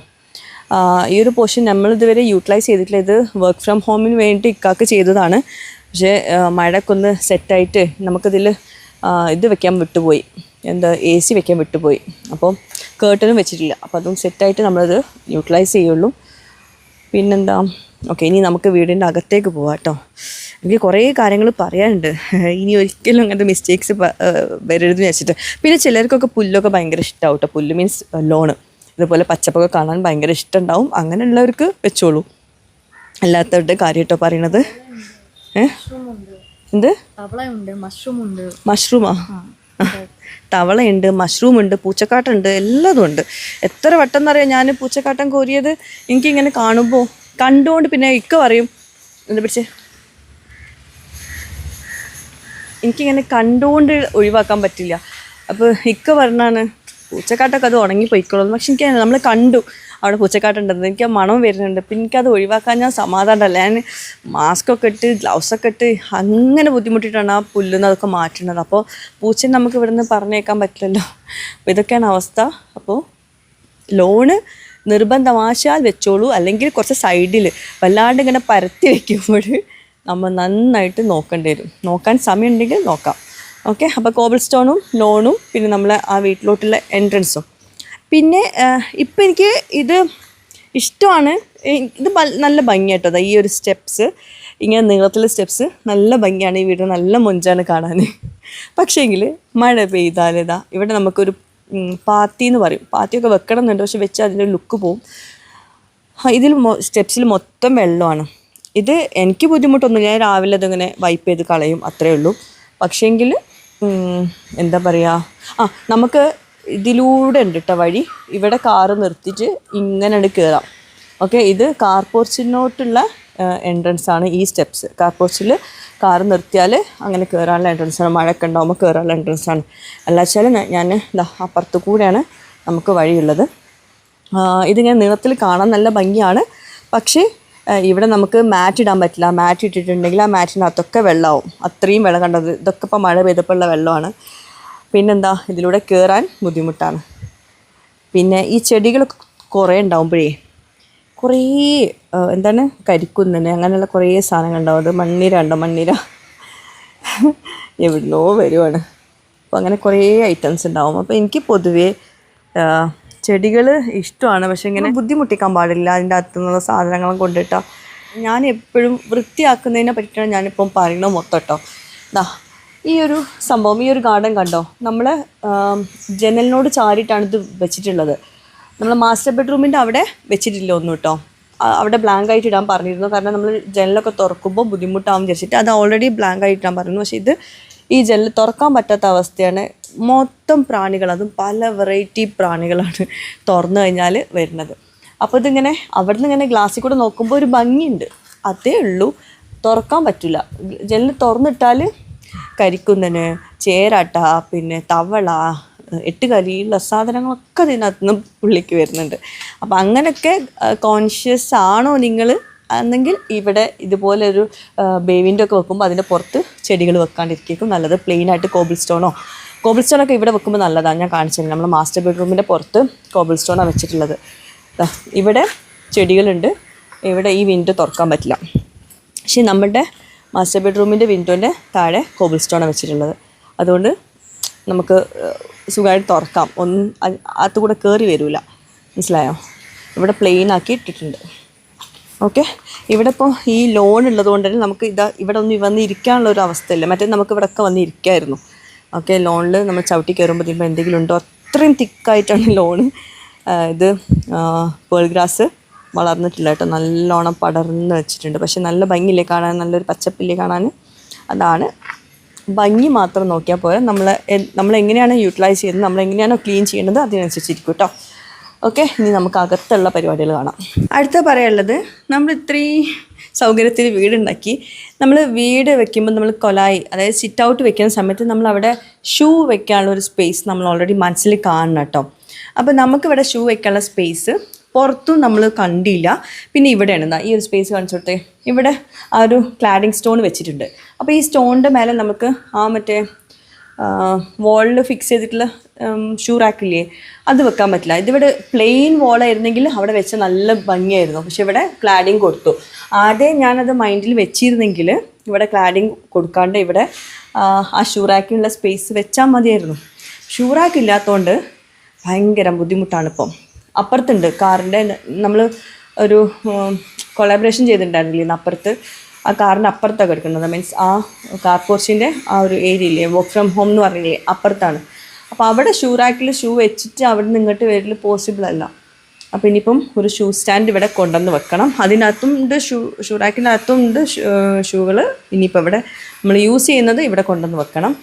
ഈ ഒരു പോർഷൻ നമ്മളിതുവരെ യൂട്ടിലൈസ് ചെയ്തിട്ടില്ല. ഇത് വർക്ക് ഫ്രം ഹോമിന് വേണ്ടി ഇക്കാക്ക് ചെയ്തതാണ്. പക്ഷേ മഴയൊക്കെ ഒന്ന് സെറ്റായിട്ട് നമുക്കിതിൽ ഇത് വെക്കാൻ വിട്ടുപോയി, AC വെക്കാൻ വിട്ടുപോയി. അപ്പോൾ കേർട്ടനും വെച്ചിട്ടില്ല. അപ്പോൾ അതും സെറ്റായിട്ട് നമ്മളത് യൂട്ടിലൈസ് ചെയ്യുള്ളൂ. പിന്നെന്താ, ഓക്കെ, ഇനി നമുക്ക് വീടിൻ്റെ അകത്തേക്ക് പോവാം കേട്ടോ. എനിക്ക് കുറേ കാര്യങ്ങൾ പറയാനുണ്ട്. ഇനി ഒരിക്കലും അങ്ങനത്തെ മിസ്റ്റേക്സ് വരരുതെന്ന് വെച്ചിട്ട്. പിന്നെ ചിലർക്കൊക്കെ പുല്ലൊക്കെ ഭയങ്കര ഇഷ്ടമാവും കേട്ടോ. പുല്ല് മീൻസ് ലോണ്, ഇതുപോലെ പച്ചപ്പൊക്കെ കാണാൻ ഭയങ്കര ഇഷ്ടമുണ്ടാവും. അങ്ങനെയുള്ളവർക്ക് വെച്ചോളൂ, അല്ലാത്തവരുടെ കാര്യം കേട്ടോ പറയണത്. എന്ത് മഷ്റൂമാ? തവളയുണ്ട്, മഷ്റൂം ഉണ്ട്, പൂച്ചക്കാട്ടുണ്ട്, എല്ലാതും ഉണ്ട്. എത്ര വട്ടം എന്നറിയാം ഞാൻ പൂച്ചക്കാട്ടം കോരിയത്. എനിക്കിങ്ങനെ കാണുമ്പോൾ കണ്ടുകൊണ്ട് പിന്നെ ഇക്ക പറയും, എന്താ പിടിച്ചേ, എനിക്കിങ്ങനെ കണ്ടുകൊണ്ട് ഒഴിവാക്കാൻ പറ്റില്ല. അപ്പോൾ ഇക്ക പറഞ്ഞാണ് പൂച്ചക്കാട്ടൊക്കെ അത് ഉണങ്ങി പോയിക്കോളും. പക്ഷെ എനിക്ക് നമ്മൾ കണ്ടു അവിടെ പൂച്ചക്കാട്ടുണ്ടെന്ന് എനിക്ക് ആ മണം വരുന്നുണ്ട്. പിന്നെ എനിക്കത് ഒഴിവാക്കാൻ ഞാൻ സമാധാനമല്ല. ഞാൻ മാസ്കൊക്കെ ഇട്ട് ഗ്ലൗസൊക്കെ ഇട്ട് അങ്ങനെ ബുദ്ധിമുട്ടിയിട്ടാണ് ആ പുല്ലുന്നതൊക്കെ മാറ്റുന്നത്. അപ്പോൾ പൂച്ചനെ നമുക്ക് ഇവിടെ നിന്ന് പറഞ്ഞേക്കാൻ പറ്റില്ലല്ലോ. അപ്പോൾ ഇതൊക്കെയാണ് അവസ്ഥ. അപ്പോൾ ലോണ് നിർബന്ധമാശാൽ വെച്ചോളൂ, അല്ലെങ്കിൽ കുറച്ച് സൈഡിൽ വല്ലാണ്ട് ഇങ്ങനെ പരത്തി വയ്ക്കുമ്പോൾ നമ്മൾ നന്നായിട്ട് നോക്കേണ്ടി വരും. നോക്കാൻ സമയമുണ്ടെങ്കിൽ നോക്കാം. ഓക്കെ, അപ്പോൾ കോബിൾ സ്റ്റോണും ലോണും പിന്നെ നമ്മളെ ആ വീട്ടിലോട്ടുള്ള എൻട്രൻസും. പിന്നെ ഇപ്പം എനിക്ക് ഇത് ഇഷ്ടമാണ്. ഇത് നല്ല ഭംഗിയായിട്ടോ ഈ ഒരു സ്റ്റെപ്സ്, ഇങ്ങനെ നീളത്തിലെ സ്റ്റെപ്സ് നല്ല ഭംഗിയാണ്. ഈ വീട് നല്ല മൊഞ്ചാണ് കാണാൻ. പക്ഷേങ്കിൽ മഴ പെയ്താൽ ഇവിടെ നമുക്കൊരു പാത്തി എന്ന് പറയും, പാത്തിയൊക്കെ വെക്കണം എന്നുണ്ട്, പക്ഷെ വെച്ചാൽ അതിൻ്റെ ലുക്ക് പോവും. ഇതിൽ സ്റ്റെപ്സിൽ മൊത്തം വെള്ളമാണ്. ഇത് എനിക്ക് ബുദ്ധിമുട്ടൊന്നുമില്ല, ഞാൻ രാവിലെ അതിങ്ങനെ വൈപ്പ് ചെയ്ത് കളയും, അത്രയേ ഉള്ളൂ. പക്ഷേങ്കിൽ എന്താ പറയുക, നമുക്ക് ഇതിലൂടെ ഉണ്ട് കേട്ടോ വഴി. ഇവിടെ കാറ് നിർത്തിയിട്ട് ഇങ്ങനെ കയറാം. ഓക്കെ, ഇത് കാർ പോർച്ചിനോട്ടുള്ള എൻട്രൻസ് ആണ് ഈ സ്റ്റെപ്സ്. കാർ പോർച്ചിൽ കാറ് നിർത്തിയാൽ അങ്ങനെ കയറാനുള്ള എൻട്രൻസ് ആണ്. മഴയൊക്കെ ഉണ്ടാകുമ്പോൾ കയറാനുള്ള എൻട്രൻസ് ആണ്. അല്ലാച്ചാൽ ഞാൻ അപ്പുറത്ത് കൂടെയാണ് നമുക്ക് വഴിയുള്ളത്. ഇതിങ്ങനെ നീളത്തിൽ കാണാൻ നല്ല ഭംഗിയാണ്. പക്ഷേ ഇവിടെ നമുക്ക് മാറ്റ് ഇടാൻ പറ്റില്ല. മാറ്റ് ഇട്ടിട്ടുണ്ടെങ്കിൽ ആ മാറ്റിനകത്തൊക്കെ വെള്ളമാവും. അത്രയും വെള്ളം കണ്ടത്, ഇതൊക്കെ ഇപ്പോൾ മഴ പെയ്തപ്പോൾ ഉള്ള വെള്ളമാണ്. പിന്നെന്താ, ഇതിലൂടെ കയറാൻ ബുദ്ധിമുട്ടാണ്. പിന്നെ ഈ ചെടികൾ കുറേ ഉണ്ടാവുമ്പോഴേ കുറേ എന്താണ് കരിക്കുന്നെ അങ്ങനെയുള്ള കുറേ സാധനങ്ങൾ ഉണ്ടാവും. അത് മണ്ണിര ഉണ്ടോ, മണ്ണിര എവിടുന്നോ വരുവാണ്. അപ്പോൾ അങ്ങനെ കുറേ ഐറ്റംസ് ഉണ്ടാവും. അപ്പോൾ എനിക്ക് പൊതുവേ ചെടികൾ ഇഷ്ടമാണ്. പക്ഷേ ഇങ്ങനെ ബുദ്ധിമുട്ടിക്കാൻ പാടില്ല. അതിൻ്റെ അകത്തുനിന്നുള്ള സാധനങ്ങളും കൊണ്ടിട്ടാൽ ഞാൻ എപ്പോഴും വൃത്തിയാക്കുന്നതിനെ പറ്റിയിട്ടാണ് ഞാനിപ്പം പറയുന്നത് മൊത്തം കേട്ടോ. ഈ ഒരു സംഭവം, ഈ ഒരു ഗാർഡൻ കണ്ടോ, നമ്മൾ ജനലിനോട് ചാരിയിട്ടാണ് ഇത് വെച്ചിട്ടുള്ളത്. നമ്മൾ മാസ്റ്റർ ബെഡ്റൂമിൻ്റെ അവിടെ വെച്ചിട്ടില്ല ഒന്നും കേട്ടോ. അവിടെ ബ്ലാങ്ക് ആയിട്ട് ഇടാൻ പറഞ്ഞിരുന്നു. കാരണം നമ്മൾ ജനലൊക്കെ തുറക്കുമ്പോൾ ബുദ്ധിമുട്ടാവും വിചാരിച്ചിട്ട് അത് ഓൾറെഡി ബ്ലാങ്ക് ആയിട്ട് ഇടാൻ പറഞ്ഞു. പക്ഷേ ഇത് ഈ ജനൽ തുറക്കാൻ പറ്റാത്ത അവസ്ഥയാണ്. മൊത്തം പ്രാണികൾ, അതും പല വെറൈറ്റി പ്രാണികളാണ് തുറന്നു കഴിഞ്ഞാൽ വരുന്നത്. അപ്പോൾ ഇതിങ്ങനെ അവിടെ നിന്ന് ഇങ്ങനെ ഗ്ലാസ്സിൽ കൂടെ നോക്കുമ്പോൾ ഒരു ഭംഗിയുണ്ട്, അതേ ഉള്ളൂ. തുറക്കാൻ പറ്റില്ല. ജനൽ തുറന്നിട്ടാൽ കരിക്കുന്നന്, ചേരാട്ട, പിന്നെ തവള, എട്ടുകലിയുള്ള സാധനങ്ങളൊക്കെ ഇതിനകത്ത് നിന്ന് പുള്ളിക്ക് വരുന്നുണ്ട്. അപ്പോൾ അങ്ങനെയൊക്കെ കോൺഷ്യസ് ആണോ നിങ്ങൾ എന്നെങ്കിൽ ഇവിടെ ഇതുപോലൊരു ബേവിൻ്റെ ഒക്കെ വെക്കുമ്പോൾ അതിൻ്റെ പുറത്ത് ചെടികൾ വെക്കാണ്ടിരിക്കും നല്ലത്. പ്ലെയിനായിട്ട് കോബിൾ സ്റ്റോണൊക്കെ ഇവിടെ വെക്കുമ്പോൾ നല്ലതാണ്. ഞാൻ കാണിച്ചിട്ടുണ്ട്, നമ്മൾ മാസ്റ്റർ ബെഡ്റൂമിൻ്റെ പുറത്ത് കോബിൾ സ്റ്റോണാണ് വെച്ചിട്ടുള്ളത്. ഇവിടെ ചെടികളുണ്ട്. ഇവിടെ ഈ വിൻഡോ തുറക്കാൻ പറ്റില്ല. പക്ഷേ നമ്മുടെ മാസ്റ്റർ ബെഡ്റൂമിൻ്റെ വിൻഡോൻ്റെ താഴെ കോബിൾ സ്റ്റോണാണ് വെച്ചിട്ടുള്ളത്. അതുകൊണ്ട് നമുക്ക് സുഖമായിട്ട് തുറക്കാം. ഒന്നും അകത്തു കൂടെ കയറി വരില്ല. മനസ്സിലായോ? ഇവിടെ പ്ലെയിൻ ആക്കി ഇട്ടിട്ടുണ്ട്. ഓക്കെ, ഇവിടെ ഇപ്പോൾ ഈ ലോൺ ഉള്ളതുകൊണ്ട് തന്നെ നമുക്ക് ഇവിടെ ഒന്നും വന്ന് ഇരിക്കാനുള്ള ഒരു അവസ്ഥയില്ല. മറ്റേ നമുക്ക് ഇവിടെയൊക്കെ വന്ന് ഇരിക്കായിരുന്നു. ഓക്കെ, ലോണിൽ നമ്മൾ ചവിട്ടി കയറുമ്പോൾ ഇതിപ്പോൾ എന്തെങ്കിലും ഉണ്ടോ, അത്രയും തിക്കായിട്ടാണ് ലോണ്. ഇത് പേൾ ഗ്രാസ് വളർന്നിട്ടില്ല കേട്ടോ, നല്ലോണം പടർന്ന് വെച്ചിട്ടുണ്ട്. പക്ഷെ നല്ല ഭംഗിയില്ലേ കാണാൻ, നല്ലൊരു പച്ചപ്പില്ലേ കാണാൻ. അതാണ് ഭംഗി മാത്രം നോക്കിയാൽ പോരാ, നമ്മളെങ്ങനെയാണ് യൂട്ടിലൈസ് ചെയ്യുന്നത്, നമ്മളെങ്ങനെയാണോ ക്ലീൻ ചെയ്യുന്നത് അതിനനുസരിച്ചിരിക്കും കേട്ടോ. ഓക്കെ, ഇനി നമുക്ക് അകത്തുള്ള പരിപാടികൾ കാണാം. അടുത്ത പറയാനുള്ളത്, നമ്മൾ ഇത്രയും സൗകര്യത്തിൽ വീടുണ്ടാക്കി, നമ്മൾ വീട് വെക്കുമ്പോൾ നമ്മൾ കൊലായി, അതായത് സിറ്റ് ഔട്ട് വെക്കുന്ന സമയത്ത് നമ്മളവിടെ ഷൂ വെക്കാനുള്ള ഒരു സ്പേസ് നമ്മൾ ഓൾറെഡി മനസ്സിൽ കാണണം കേട്ടോ. അപ്പോൾ നമുക്കിവിടെ ഷൂ വെക്കാനുള്ള സ്പേസ് പുറത്തും നമ്മൾ കണ്ടില്ല. പിന്നെ ഇവിടെയാണ് ഈ ഒരു സ്പേസ് കാണിച്ചു കൊടുത്തേ, ഇവിടെ ആ ഒരു ക്ലാഡിങ് സ്റ്റോൺ വെച്ചിട്ടുണ്ട്. അപ്പോൾ ഈ സ്റ്റോണിൻ്റെ മേലെ നമുക്ക് ആ മറ്റേ വാളിൽ ഫിക്സ് ചെയ്തിട്ടുള്ള ഷൂ റാക്കില്ലേ, അത് വെക്കാൻ പറ്റില്ല. ഇതിവിടെ പ്ലെയിൻ വാളായിരുന്നെങ്കിൽ അവിടെ വെച്ച നല്ല ഭംഗിയായിരുന്നു. പക്ഷെ ഇവിടെ ക്ലാഡിങ് കൊടുത്തു. ആദ്യം ഞാനത് മൈൻഡിൽ വെച്ചിരുന്നെങ്കിൽ ഇവിടെ ക്ലാഡിങ് കൊടുക്കാണ്ട് ഇവിടെ ആ ഷൂ റാക്കിനുള്ള സ്പേസ് വെച്ചാൽ മതിയായിരുന്നു. ഷൂ റാക്ക് ഇല്ലാത്തതുകൊണ്ട് ഭയങ്കര ബുദ്ധിമുട്ടാണ്. ഇപ്പം അപ്പുറത്തുണ്ട് കാറിൻ്റെ, നമ്മൾ ഒരു കൊളാബറേഷൻ ചെയ്തിട്ടുണ്ടായിരുന്നില്ലേ അപ്പുറത്ത്, ആ കാറിൻ്റെ അപ്പുറത്താണ് കിടക്കുന്നത്. മീൻസ് ആ കാർ പോർച്ചിൻ്റെ ആ ഒരു ഏരിയയില്ലേ, വർക്ക് ഫ്രം ഹോം എന്ന് പറഞ്ഞില്ലേ, അപ്പുറത്താണ്. അപ്പോൾ അവിടെ ഷൂ റാക്കിൽ ഷൂ വെച്ചിട്ട് അവിടെ നിന്ന് ഇങ്ങോട്ട് വരൽ പോസിബിൾ അല്ല. അപ്പോൾ ഇനിയിപ്പം ഒരു ഷൂ സ്റ്റാൻഡ് ഇവിടെ കൊണ്ടുവന്ന് വെക്കണം. അതിനകത്തും ഉണ്ട് ഷൂ റാക്കിനകത്തും ഉണ്ട് ഷൂകൾ. ഇനിയിപ്പോൾ ഇവിടെ നമ്മൾ യൂസ് ചെയ്യുന്നത് ഇവിടെ കൊണ്ടുവന്ന് വെക്കണം.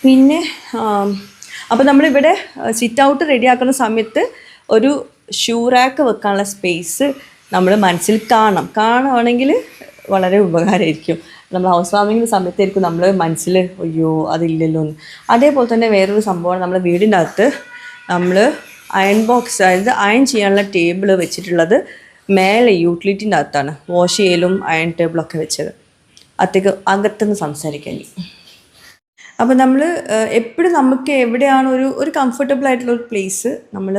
പിന്നെ അപ്പോൾ നമ്മളിവിടെ സിറ്റ് ഔട്ട് റെഡിയാക്കുന്ന സമയത്ത് ഒരു ഷൂ റാക്ക് വെക്കാനുള്ള സ്പേസ് നമ്മൾ മനസ്സിൽ കാണുകയാണെങ്കിൽ വളരെ ഉപകാരമായിരിക്കും. നമ്മൾ ഹൗസ് വാമിങ്ങിൻ്റെ സമയത്തായിരിക്കും നമ്മൾ മനസ്സിൽ അയ്യോ അതില്ലല്ലോ എന്ന്. അതേപോലെ തന്നെ വേറൊരു സംഭവമാണ്, നമ്മുടെ വീടിൻ്റെ അകത്ത് നമ്മൾ അയൺ ബോക്സ്, അതായത് അയൺ ചെയ്യാനുള്ള ടേബിൾ വെച്ചിട്ടുള്ളത് മേലെ യൂട്ടിലിറ്റിൻ്റെ അകത്താണ്. വാഷ് ചെയ്യലും അയൺ ടേബിളൊക്കെ വെച്ചത്. അകത്തുനിന്ന് സംസാരിക്കാൻ. അപ്പോൾ നമ്മൾ എപ്പോഴും നമുക്ക് എവിടെയാണ് ഒരു കംഫർട്ടബിൾ ആയിട്ടുള്ള ഒരു പ്ലേസ് നമ്മൾ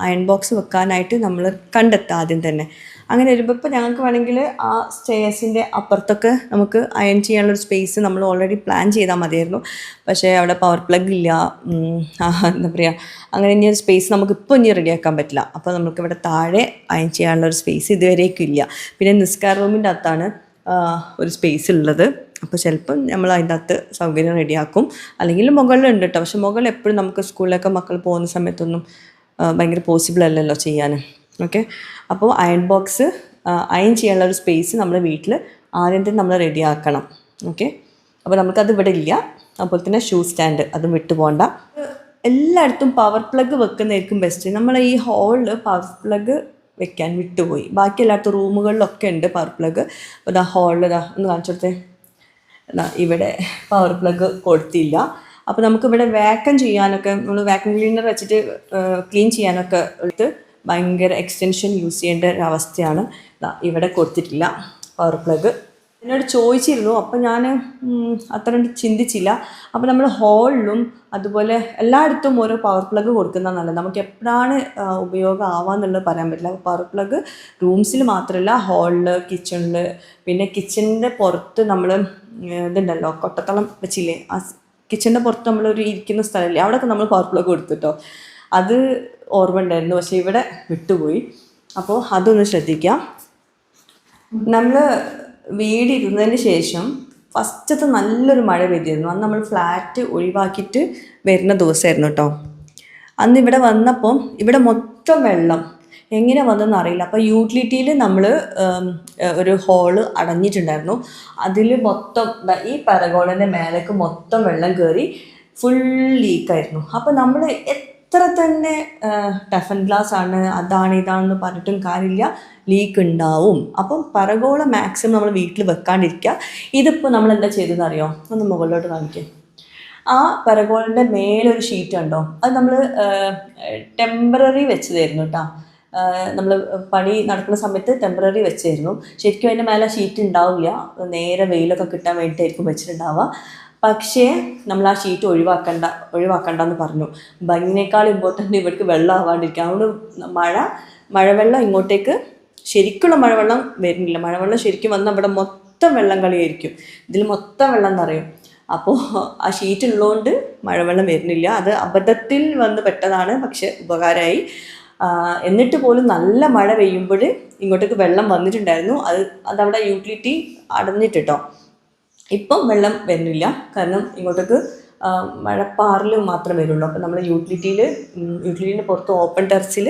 അയൺ ബോക്സ് വെക്കാനായിട്ട് നമ്മൾ കണ്ടെത്തുക ആദ്യം തന്നെ. അങ്ങനെ വരുമ്പോൾ ഇപ്പോൾ ഞങ്ങൾക്ക് വേണമെങ്കിൽ ആ സ്റ്റെയർസിൻ്റെ അപ്പുറത്തൊക്കെ നമുക്ക് അയൺ ചെയ്യാനുള്ളൊരു സ്പേസ് നമ്മൾ ഓൾറെഡി പ്ലാൻ ചെയ്താൽ മതിയായിരുന്നു. പക്ഷേ അവിടെ പവർ പ്ലഗ് ഇല്ല, എന്താ പറയുക, അങ്ങനെ ഇനി ഒരു സ്പേസ് നമുക്കിപ്പോൾ ഇനി റെഡിയാക്കാൻ പറ്റില്ല. അപ്പോൾ നമുക്കിവിടെ താഴെ അയൺ ചെയ്യാനുള്ളൊരു സ്പേസ് ഇതുവരേക്കും ഇല്ല. പിന്നെ നിസ്കാർ റൂമിൻ്റെ അകത്താണ് ഒരു സ്പേസ് ഉള്ളത്. അപ്പോൾ ചിലപ്പം നമ്മൾ അതിൻ്റെ അകത്ത് സൗകര്യം റെഡിയാക്കും. അല്ലെങ്കിൽ മുകളിലുണ്ട് കേട്ടോ. പക്ഷെ മുകളിൽ എപ്പോഴും നമുക്ക് സ്കൂളിലൊക്കെ മക്കൾ പോകുന്ന സമയത്തൊന്നും ഭയങ്കര പോസിബിൾ അല്ലല്ലോ ചെയ്യാൻ. ഓക്കെ, അപ്പോൾ അയൺ ബോക്സ് അയൺ ചെയ്യാനുള്ള ഒരു സ്പേസ് നമ്മുടെ വീട്ടിൽ ആദ്യം തന്നെ നമ്മൾ റെഡിയാക്കണം. ഓക്കെ, അപ്പോൾ നമുക്കത് ഇവിടെ ഇല്ല. അതുപോലെ തന്നെ ഷൂ സ്റ്റാൻഡ് അതും വിട്ടു പോകണ്ട. എല്ലായിടത്തും പവർ പ്ലഗ് വെക്കുന്നതായിരിക്കും ബെസ്റ്റ്. നമ്മൾ ഈ ഹോളിൽ പവർ പ്ലഗ് വെക്കാൻ വിട്ടുപോയി. ബാക്കി എല്ലായിടത്തും റൂമുകളിലൊക്കെ ഉണ്ട് പവർ പ്ലഗ്. അപ്പോൾ ഇതാ ഹോളിൽ ഒന്ന് കാണിച്ചു കൊടുത്തേ. ഇവിടെ പവർ പ്ലഗ് കൊടുത്തില്ല. അപ്പോൾ നമുക്കിവിടെ വാക്യൂം ചെയ്യാനൊക്കെ, നമ്മൾ വാക്യൂം ക്ലീനർ വെച്ചിട്ട് ക്ലീൻ ചെയ്യാനൊക്കെ എടുത്ത് ഭയങ്കര എക്സ്റ്റൻഷൻ യൂസ് ചെയ്യേണ്ട ഒരു അവസ്ഥയാണ്. ഇവിടെ കൊടുത്തിട്ടില്ല പവർ പ്ലഗ്. എന്നോട് ചോദിച്ചിരുന്നു, അപ്പോൾ ഞാൻ അത്ര ചിന്തിച്ചില്ല. അപ്പോൾ നമ്മൾ ഹോളിലും അതുപോലെ എല്ലായിടത്തും ഓരോ പവർ പ്ലഗ് കൊടുക്കുന്നത് നല്ലത്. നമുക്ക് എപ്പോഴാണ് ഉപയോഗം ആവാന്നുള്ളത് പറയാൻ പറ്റില്ല. പവർ പ്ലഗ് റൂംസിൽ മാത്രമല്ല, ഹോളിൽ, കിച്ചണിൽ, പിന്നെ കിച്ചണിൻ്റെ പുറത്ത് നമ്മൾ ഇതുണ്ടല്ലോ കൊട്ടത്തളം വെച്ചില്ലേ, ആ കിച്ചണിൻ്റെ പുറത്ത് നമ്മളൊരു ഇരിക്കുന്ന സ്ഥലമില്ലേ, അവിടെയൊക്കെ നമ്മൾ പവർ പ്ലഗ് കൊടുത്തിട്ടോ. അത് ഓർമ്മ ഉണ്ടായിരുന്നു, പക്ഷേ ഇവിടെ വിട്ടുപോയി. അപ്പോൾ അതൊന്ന് ശ്രദ്ധിക്കാം. നമ്മൾ വീടിരുന്നതിന് ശേഷം ഫസ്റ്റത്തെ നല്ലൊരു മഴ പെയ്തിരുന്നു. അന്ന് നമ്മൾ ഫ്ലാറ്റ് ഒഴിവാക്കിയിട്ട് വരുന്ന ദിവസമായിരുന്നു കേട്ടോ. അന്ന് ഇവിടെ വന്നപ്പം ഇവിടെ മൊത്തം വെള്ളം എങ്ങനെ വന്നതെന്ന് അറിയില്ല. അപ്പോൾ യൂട്ടിലിറ്റിയിൽ നമ്മൾ ഒരു ഹോള് അടഞ്ഞിട്ടുണ്ടായിരുന്നു. അതിൽ മൊത്തം ഈ പരഗോളൻ്റെ മേലേക്ക് മൊത്തം വെള്ളം കയറി ഫുൾ ലീക്കായിരുന്നു. അപ്പോൾ നമ്മൾ എത്ര തന്നെ ടഫൻ ഗ്ലാസ് ആണ്, അതാണ് ഇതാണെന്ന് പറഞ്ഞിട്ടും കാര്യമില്ല, ലീക്ക് ഉണ്ടാവും. അപ്പം പരഗോള മാക്സിമം നമ്മൾ വീട്ടിൽ വെക്കാണ്ടിരിക്കുക. ഇതിപ്പോൾ നമ്മൾ എന്താ ചെയ്തതെന്ന് അറിയോ? ഒന്ന് മുകളിലോട്ട് കാണിക്കുക. ആ പരഗോളൻ്റെ മേലൊരു ഷീറ്റ് ഉണ്ടോ, അത് നമ്മൾ ടെമ്പററി വെച്ചതായിരുന്നു കേട്ടോ. നമ്മൾ പണി നടക്കുന്ന സമയത്ത് ടെമ്പററി വെച്ചായിരുന്നു. ശരിക്കും അതിൻ്റെ മേലെ ഷീറ്റ് ഉണ്ടാവില്ല, നേരെ വെയിലൊക്കെ കിട്ടാൻ വേണ്ടിയിട്ടായിരിക്കും വെച്ചിട്ടുണ്ടാവുക. പക്ഷേ നമ്മൾ ആ ഷീറ്റ് ഒഴിവാക്കണ്ടെന്ന് പറഞ്ഞു. ഭംഗിനേക്കാൾ ഇമ്പോർട്ടൻ്റ് ഇവർക്ക് വെള്ളം ആവാണ്ടിരിക്കുക. അതുകൊണ്ട് മഴവെള്ളം ഇങ്ങോട്ടേക്ക് ശരിക്കുള്ള മഴവെള്ളം വരുന്നില്ല. മഴവെള്ളം ശരിക്കും വന്നാൽ ഇവിടെ മൊത്തം വെള്ളം കളിയായിരിക്കും, ഇതിൽ മൊത്തം വെള്ളം നിറയും. അപ്പോൾ ആ ഷീറ്റ് ഉള്ളതുകൊണ്ട് മഴവെള്ളം വരുന്നില്ല. അത് അബദ്ധത്തിൽ വന്ന് പെട്ടതാണ്, പക്ഷെ ഉപകാരമായി. എന്നിട്ട് പോലും നല്ല മഴ പെയ്യുമ്പോൾ ഇങ്ങോട്ടേക്ക് വെള്ളം വന്നിട്ടുണ്ടായിരുന്നു. അതവിടെ യൂട്ടിലിറ്റി അടഞ്ഞിട്ടോ. ഇപ്പം വെള്ളം വരുന്നില്ല, കാരണം ഇങ്ങോട്ടേക്ക് മഴപ്പാറിൽ മാത്രം വരുള്ളൂ. അപ്പോൾ നമ്മൾ യൂട്ടിലിറ്റീൻ്റെ പുറത്ത് ഓപ്പൺ ടെറസിൽ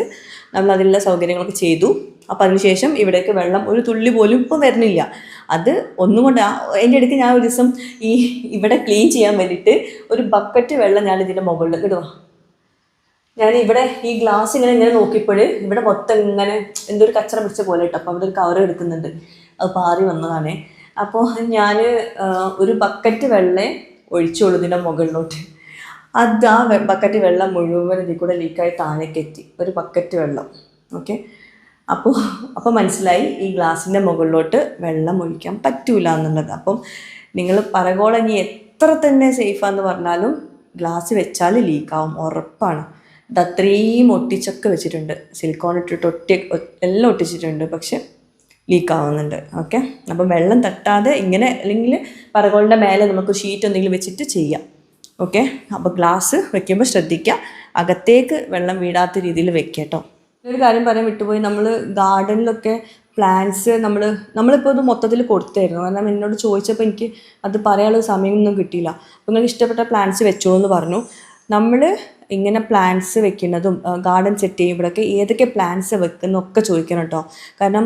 നമ്മൾ അതിനുള്ള സൗകര്യങ്ങളൊക്കെ ചെയ്തു. അപ്പോൾ അതിനുശേഷം ഇവിടേക്ക് വെള്ളം ഒരു തുള്ളി പോലും ഇപ്പം വരുന്നില്ല. അത് ഒന്നുകൊണ്ട് എൻ്റെ ഇടയ്ക്ക് ഞാൻ ഒരു ദിവസം ഇവിടെ ക്ലീൻ ചെയ്യാൻ വേണ്ടിയിട്ട് ഒരു ബക്കറ്റ് വെള്ളം ഞാൻ ഇതിൻ്റെ മുകളിലേക്ക് ഇടുക. ഞാൻ ഇവിടെ ഈ ഗ്ലാസ് ഇങ്ങനെ നോക്കിയപ്പോൾ ഇവിടെ മൊത്തം ഇങ്ങനെ എന്തൊരു കച്ചറ പിടിച്ച പോലെ ഇട്ടു. അപ്പോൾ അവിടെ ഒരു കവർ എടുക്കുന്നുണ്ട്, അത് പാറി വന്നതാണേ. അപ്പോൾ ഞാൻ ഒരു ബക്കറ്റ് വെള്ളം ഒഴിച്ചോളൂ ഇതിൻ്റെ മുകളിലോട്ട്. അത് ആ ബക്കറ്റ് വെള്ളം മുഴുവൻ ഇതിൽ കൂടെ ലീക്കായി താഴേക്ക് എത്തി, ഒരു ബക്കറ്റ് വെള്ളം. ഓക്കെ, അപ്പോൾ മനസ്സിലായി ഈ ഗ്ലാസിൻ്റെ മുകളിലോട്ട് വെള്ളം ഒഴിക്കാൻ പറ്റൂല എന്നുള്ളത്. അപ്പം നിങ്ങൾ പരഗോള ഇനി എത്ര തന്നെ സേഫാന്ന് പറഞ്ഞാലും ഗ്ലാസ് വെച്ചാൽ ലീക്കാവും, ഉറപ്പാണ്. ഇത് അത്രയും ഒട്ടിച്ചൊക്കെ വെച്ചിട്ടുണ്ട്, സിലിക്കോൺ ഇട്ടിട്ട് എല്ലാം ഒട്ടിച്ചിട്ടുണ്ട്, പക്ഷെ ലീക്കാവുന്നുണ്ട്. ഓക്കെ, അപ്പം വെള്ളം തട്ടാതെ ഇങ്ങനെ, അല്ലെങ്കിൽ പരഗോളിൻ്റെ മേലെ നമുക്ക് ഷീറ്റ് എന്തെങ്കിലും വെച്ചിട്ട് ചെയ്യാം. ഓക്കെ, അപ്പോൾ ഗ്ലാസ് വെക്കുമ്പോൾ ശ്രദ്ധിക്കുക, അകത്തേക്ക് വെള്ളം വീഴാത്ത രീതിയിൽ വെക്കുക കേട്ടോ. ഒരു കാര്യം പറയാൻ വിട്ടുപോയി, നമ്മൾ ഗാർഡനിലൊക്കെ പ്ലാന്റ്സ് നമ്മളിപ്പോൾ ഇത് മൊത്തത്തിൽ കൊടുത്തായിരുന്നു. കാരണം എന്നോട് ചോദിച്ചപ്പോൾ എനിക്ക് അത് പറയാനുള്ള സമയമൊന്നും കിട്ടിയില്ല. അപ്പോൾ നിങ്ങൾക്ക് ഇഷ്ടപ്പെട്ട പ്ലാന്റ്സ് വെച്ചോ എന്ന് പറഞ്ഞു. നമ്മൾ ഇങ്ങനെ പ്ലാന്റ്സ് വെക്കുന്നതും ഗാർഡൻ സെറ്റ് ചെയ്യുമ്പോഴൊക്കെ ഏതൊക്കെ പ്ലാന്റ്സ് വെക്കുന്നൊക്കെ ചോദിക്കണം കേട്ടോ. കാരണം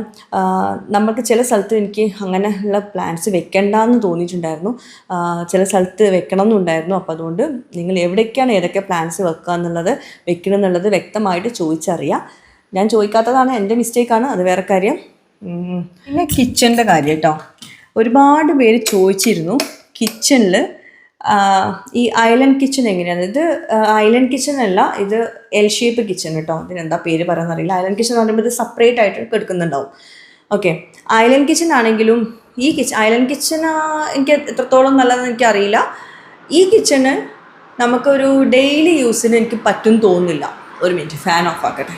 നമുക്ക് ചില സ്ഥലത്ത് എനിക്ക് അങ്ങനെയുള്ള പ്ലാന്റ്സ് വെക്കണ്ടെന്ന് തോന്നിയിട്ടുണ്ടായിരുന്നു, ചില സ്ഥലത്ത് വെക്കണം എന്നുണ്ടായിരുന്നു. അപ്പോൾ അതുകൊണ്ട് നിങ്ങൾ എവിടേക്കാണ് ഏതൊക്കെ പ്ലാന്റ്സ് വെക്കുക എന്നുള്ളത് വ്യക്തമായിട്ട് ചോദിച്ചറിയാം. ഞാൻ ചോദിക്കാത്തതാണ്, എൻ്റെ മിസ്റ്റേക്കാണ്, അത് വേറെ കാര്യം. പിന്നെ കിച്ചണിൻ്റെ കാര്യം കേട്ടോ, ഒരുപാട് പേര് ചോദിച്ചിരുന്നു കിച്ചണിൽ ഈ ഐലൻഡ് കിച്ചൺ എങ്ങനെയാണ് ഇത്? ഐലൻഡ് കിച്ചൺ അല്ല, ഇത് എൽ ഷേപ്പ് കിച്ചൺ കേട്ടോ. ഇതിനെന്താ പേര് പറയാൻ അറിയില്ല. ഐലൻഡ് കിച്ചൺ എന്ന് പറയുമ്പോൾ ഇത് സെപ്പറേറ്റ് ആയിട്ട് എടുക്കുന്നുണ്ടാവും. ഓക്കെ, ഐലൻഡ് കിച്ചൺ ആണെങ്കിലും ഈ ഐലൻഡ് കിച്ചൺ എനിക്ക് എത്രത്തോളം നല്ലതെന്ന് എനിക്കറിയില്ല. ഈ കിച്ചണ് നമുക്കൊരു ഡെയിലി യൂസിന് എനിക്ക് പറ്റും തോന്നുന്നില്ല. ഒരു മിനിറ്റ്, ഫാൻ ഓഫ് ആക്കട്ടെ.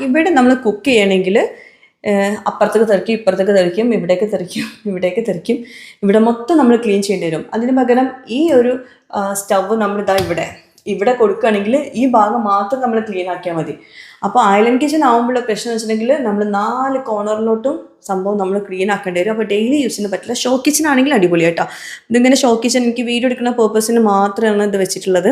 ഇവിടെ നമ്മൾ കുക്ക് ചെയ്യണമെങ്കിൽ അപ്പുറത്തേക്ക് തെറിക്കും, ഇപ്പുറത്തേക്ക് തെറിക്കും, ഇവിടേക്ക് തെറിക്കും, ഇവിടേക്ക് തെറിക്കും. ഇവിടെ മൊത്തം നമ്മൾ ക്ലീൻ ചെയ്യേണ്ടി വരും. അതിന് പകരം ഈ ഒരു സ്റ്റവ് നമ്മളിതാ ഇവിടെ കൊടുക്കുകയാണെങ്കിൽ ഈ ഭാഗം മാത്രം നമ്മൾ ക്ലീൻ ആക്കിയാൽ മതി. അപ്പോൾ ഐലൻഡ് കിച്ചൺ ആകുമ്പോഴുള്ള പ്രശ്നം എന്ന് വെച്ചിട്ടുണ്ടെങ്കിൽ നമ്മൾ 4 കോർണറിലോട്ടും സംഭവം നമ്മൾ ക്ലീൻ ആക്കേണ്ടി വരും. അപ്പോൾ ഡെയിലി യൂസിന് പറ്റില്ല. ഷോ കിച്ചൺ ആണെങ്കിൽ അടിപൊളി കേട്ടോ. ഇതിങ്ങനെ ഷോ കിച്ചൺ എനിക്ക് വീഡിയോ എടുക്കുന്ന പേർപ്പസിന് മാത്രമാണ് ഇത് വെച്ചിട്ടുള്ളത്.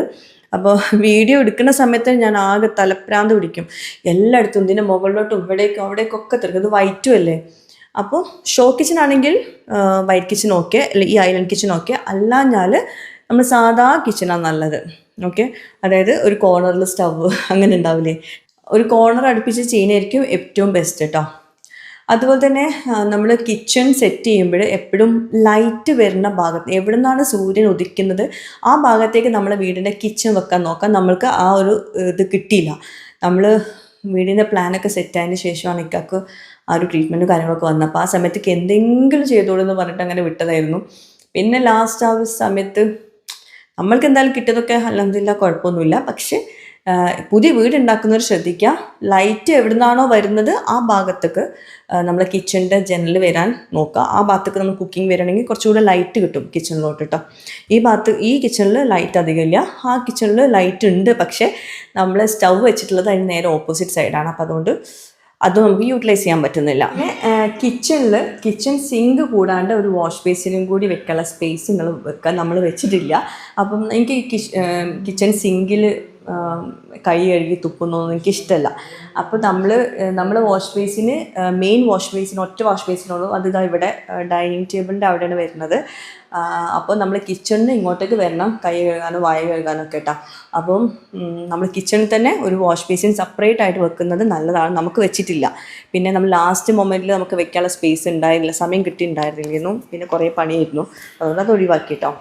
അപ്പോൾ വീഡിയോ എടുക്കുന്ന സമയത്ത് ഞാൻ ആകെ തലപ്രാന്ത് പിടിക്കും. എല്ലായിടത്തും ഇതിൻ്റെ മുകളിലോട്ടും അവിടേക്കൊക്കെ തിരക്കും. ഇത് വൈറ്റും അല്ലേ. അപ്പോൾ ഷോ കിച്ചൺ ആണെങ്കിൽ വൈറ്റ് കിച്ചൺ ഓക്കെ, അല്ലെങ്കിൽ ഈ ഐലൻഡ് കിച്ചൺ ഓക്കെ. അല്ലാഞ്ഞാൽ നമ്മൾ സാധാ കിച്ചണാണ് നല്ലത്. ഓക്കെ, അതായത് ഒരു കോർണറിൽ സ്റ്റവ് അങ്ങനെ ഉണ്ടാവില്ലേ, ഒരു കോർണർ അടുപ്പിച്ച് ചെയ്യുന്നതായിരിക്കും ഏറ്റവും ബെസ്റ്റ് കേട്ടോ. അതുപോലെ തന്നെ നമ്മൾ കിച്ചൺ സെറ്റ് ചെയ്യുമ്പോൾ എപ്പോഴും ലൈറ്റ് വരുന്ന ഭാഗത്ത്, എവിടെ നിന്നാണ് സൂര്യൻ ഉദിക്കുന്നത് ആ ഭാഗത്തേക്ക് നമ്മൾ വീടിൻ്റെ കിച്ചൺ വെക്കാൻ നോക്കാം. നമ്മൾക്ക് ആ ഒരു ഇത് കിട്ടിയില്ല. നമ്മൾ വീടിൻ്റെ പ്ലാനൊക്കെ സെറ്റായതിന് ശേഷമാണ് ഇക്കാക്ക് ആ ഒരു ട്രീറ്റ്മെൻറ്റും കാര്യങ്ങളൊക്കെ വന്നപ്പോൾ ആ സമയത്തേക്ക് എന്തെങ്കിലും ചെയ്തോളൂ എന്ന് പറഞ്ഞിട്ട് അങ്ങനെ വിട്ടതായിരുന്നു. പിന്നെ ലാസ്റ്റ് ആ ഒരു സമയത്ത് നമ്മൾക്ക് എന്തായാലും കിട്ടിയതൊക്കെ അൽഹംദുലില്ലാ കുഴപ്പമൊന്നുമില്ല. പക്ഷേ പുതിയ വീടുണ്ടാക്കുന്നവർ ശ്രദ്ധിക്കുക, ലൈറ്റ് എവിടെ നിന്നാണോ വരുന്നത് ആ ഭാഗത്തേക്ക് നമ്മൾ കിച്ചണിൻ്റെ ജനൽ വരാൻ നോക്കുക. ആ ഭാഗത്തേക്ക് നമ്മൾ കുക്കിംഗ് വരണമെങ്കിൽ കുറച്ചുകൂടെ ലൈറ്റ് കിട്ടും കിച്ചണിലോട്ട് കേട്ടോ. ഈ കിച്ചണിൽ ലൈറ്റ് അധികമില്ല, ആ കിച്ചണിൽ ലൈറ്റ് ഉണ്ട്. പക്ഷേ നമ്മൾ സ്റ്റൗ വെച്ചിട്ടുള്ളത് അതിന് നേരെ ഓപ്പോസിറ്റ് സൈഡാണ്. അപ്പോൾ അതുകൊണ്ട് അത് നമുക്ക് യൂട്ടിലൈസ് ചെയ്യാൻ പറ്റുന്നില്ല. പിന്നെ കിച്ചൺ സിങ്ക് കൂടാണ്ട് ഒരു വാഷ് ബേസിനും കൂടി വെക്കാനുള്ള സ്പേസ് നമ്മൾ വെച്ചിട്ടില്ല. അപ്പം എനിക്ക് കിച്ചൺ സിങ്കിൽ കൈ കഴുകി തുപ്പുന്നതൊന്നും എനിക്കിഷ്ടമല്ല. അപ്പോൾ നമ്മൾ വാഷ് ബേസിന് മെയിൻ വാഷ് ബേസിന് ഒറ്റ വാഷ് ബേസിനുള്ളൂ. അത് ഇതാ ഇവിടെ ഡൈനിങ് ടേബിളിൻ്റെ അവിടെയാണ് വരുന്നത്. അപ്പോൾ നമ്മൾ കിച്ചണിന് ഇങ്ങോട്ടേക്ക് വരണം കൈ കഴുകാനോ വായ കഴുകാനോ ഒക്കെ കേട്ടോ. അപ്പം നമ്മൾ കിച്ചണിൽ തന്നെ ഒരു വാഷ് ബേസിൻ സെപ്പറേറ്റ് ആയിട്ട് വെക്കുന്നത് നല്ലതാണ്. നമുക്ക് വെച്ചിട്ടില്ല. പിന്നെ നമ്മൾ ലാസ്റ്റ് മൊമെൻറ്റിൽ നമുക്ക് വെക്കാനുള്ള സ്പേസ് ഉണ്ടായിരുന്നില്ല, സമയം കിട്ടിയിട്ടുണ്ടായിരുന്നില്ലായിരുന്നു. പിന്നെ കുറേ പണിയായിരുന്നു, അതുകൊണ്ട് അത് ഒഴിവാക്കി കേട്ടോ.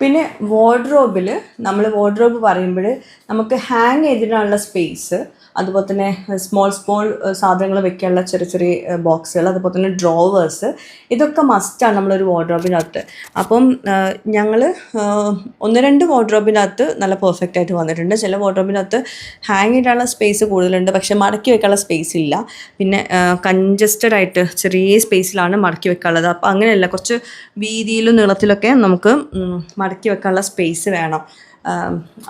പിന്നെ വാർഡ്രോബ് പറയുമ്പോൾ നമുക്ക് ഹാങ് ചെയ്തിടാനുള്ള സ്പേസ്, അതുപോലെ തന്നെ സ്മോൾ സാധനങ്ങൾ വെക്കാനുള്ള ചെറിയ ചെറിയ ബോക്സുകൾ, അതുപോലെ തന്നെ ഡ്രോവേഴ്സ്, ഇതൊക്കെ മസ്റ്റാണ് നമ്മളൊരു വാർഡ്രോബിനകത്ത്. അപ്പം ഞങ്ങൾ 1-2 വാർഡ്രോബിനകത്ത് നല്ല പെർഫെക്റ്റ് ആയിട്ട് വന്നിട്ടുണ്ട്. ചില വാർഡ്രോബിനകത്ത് ഹാങ് ചെയ്തിടാനുള്ള സ്പേസ് കൂടുതലുണ്ട്, പക്ഷേ മടക്കി വെക്കാനുള്ള സ്പേസ് ഇല്ല. പിന്നെ കൺജസ്റ്റഡ് ആയിട്ട് ചെറിയ സ്പേസിലാണ് മടക്കി വെക്കാനുള്ളത്. അപ്പോൾ അങ്ങനെയല്ല, കുറച്ച് വീതിയിലും നീളത്തിലൊക്കെ നമുക്ക് മടക്കി വെക്കാനുള്ള സ്പേസ് വേണം.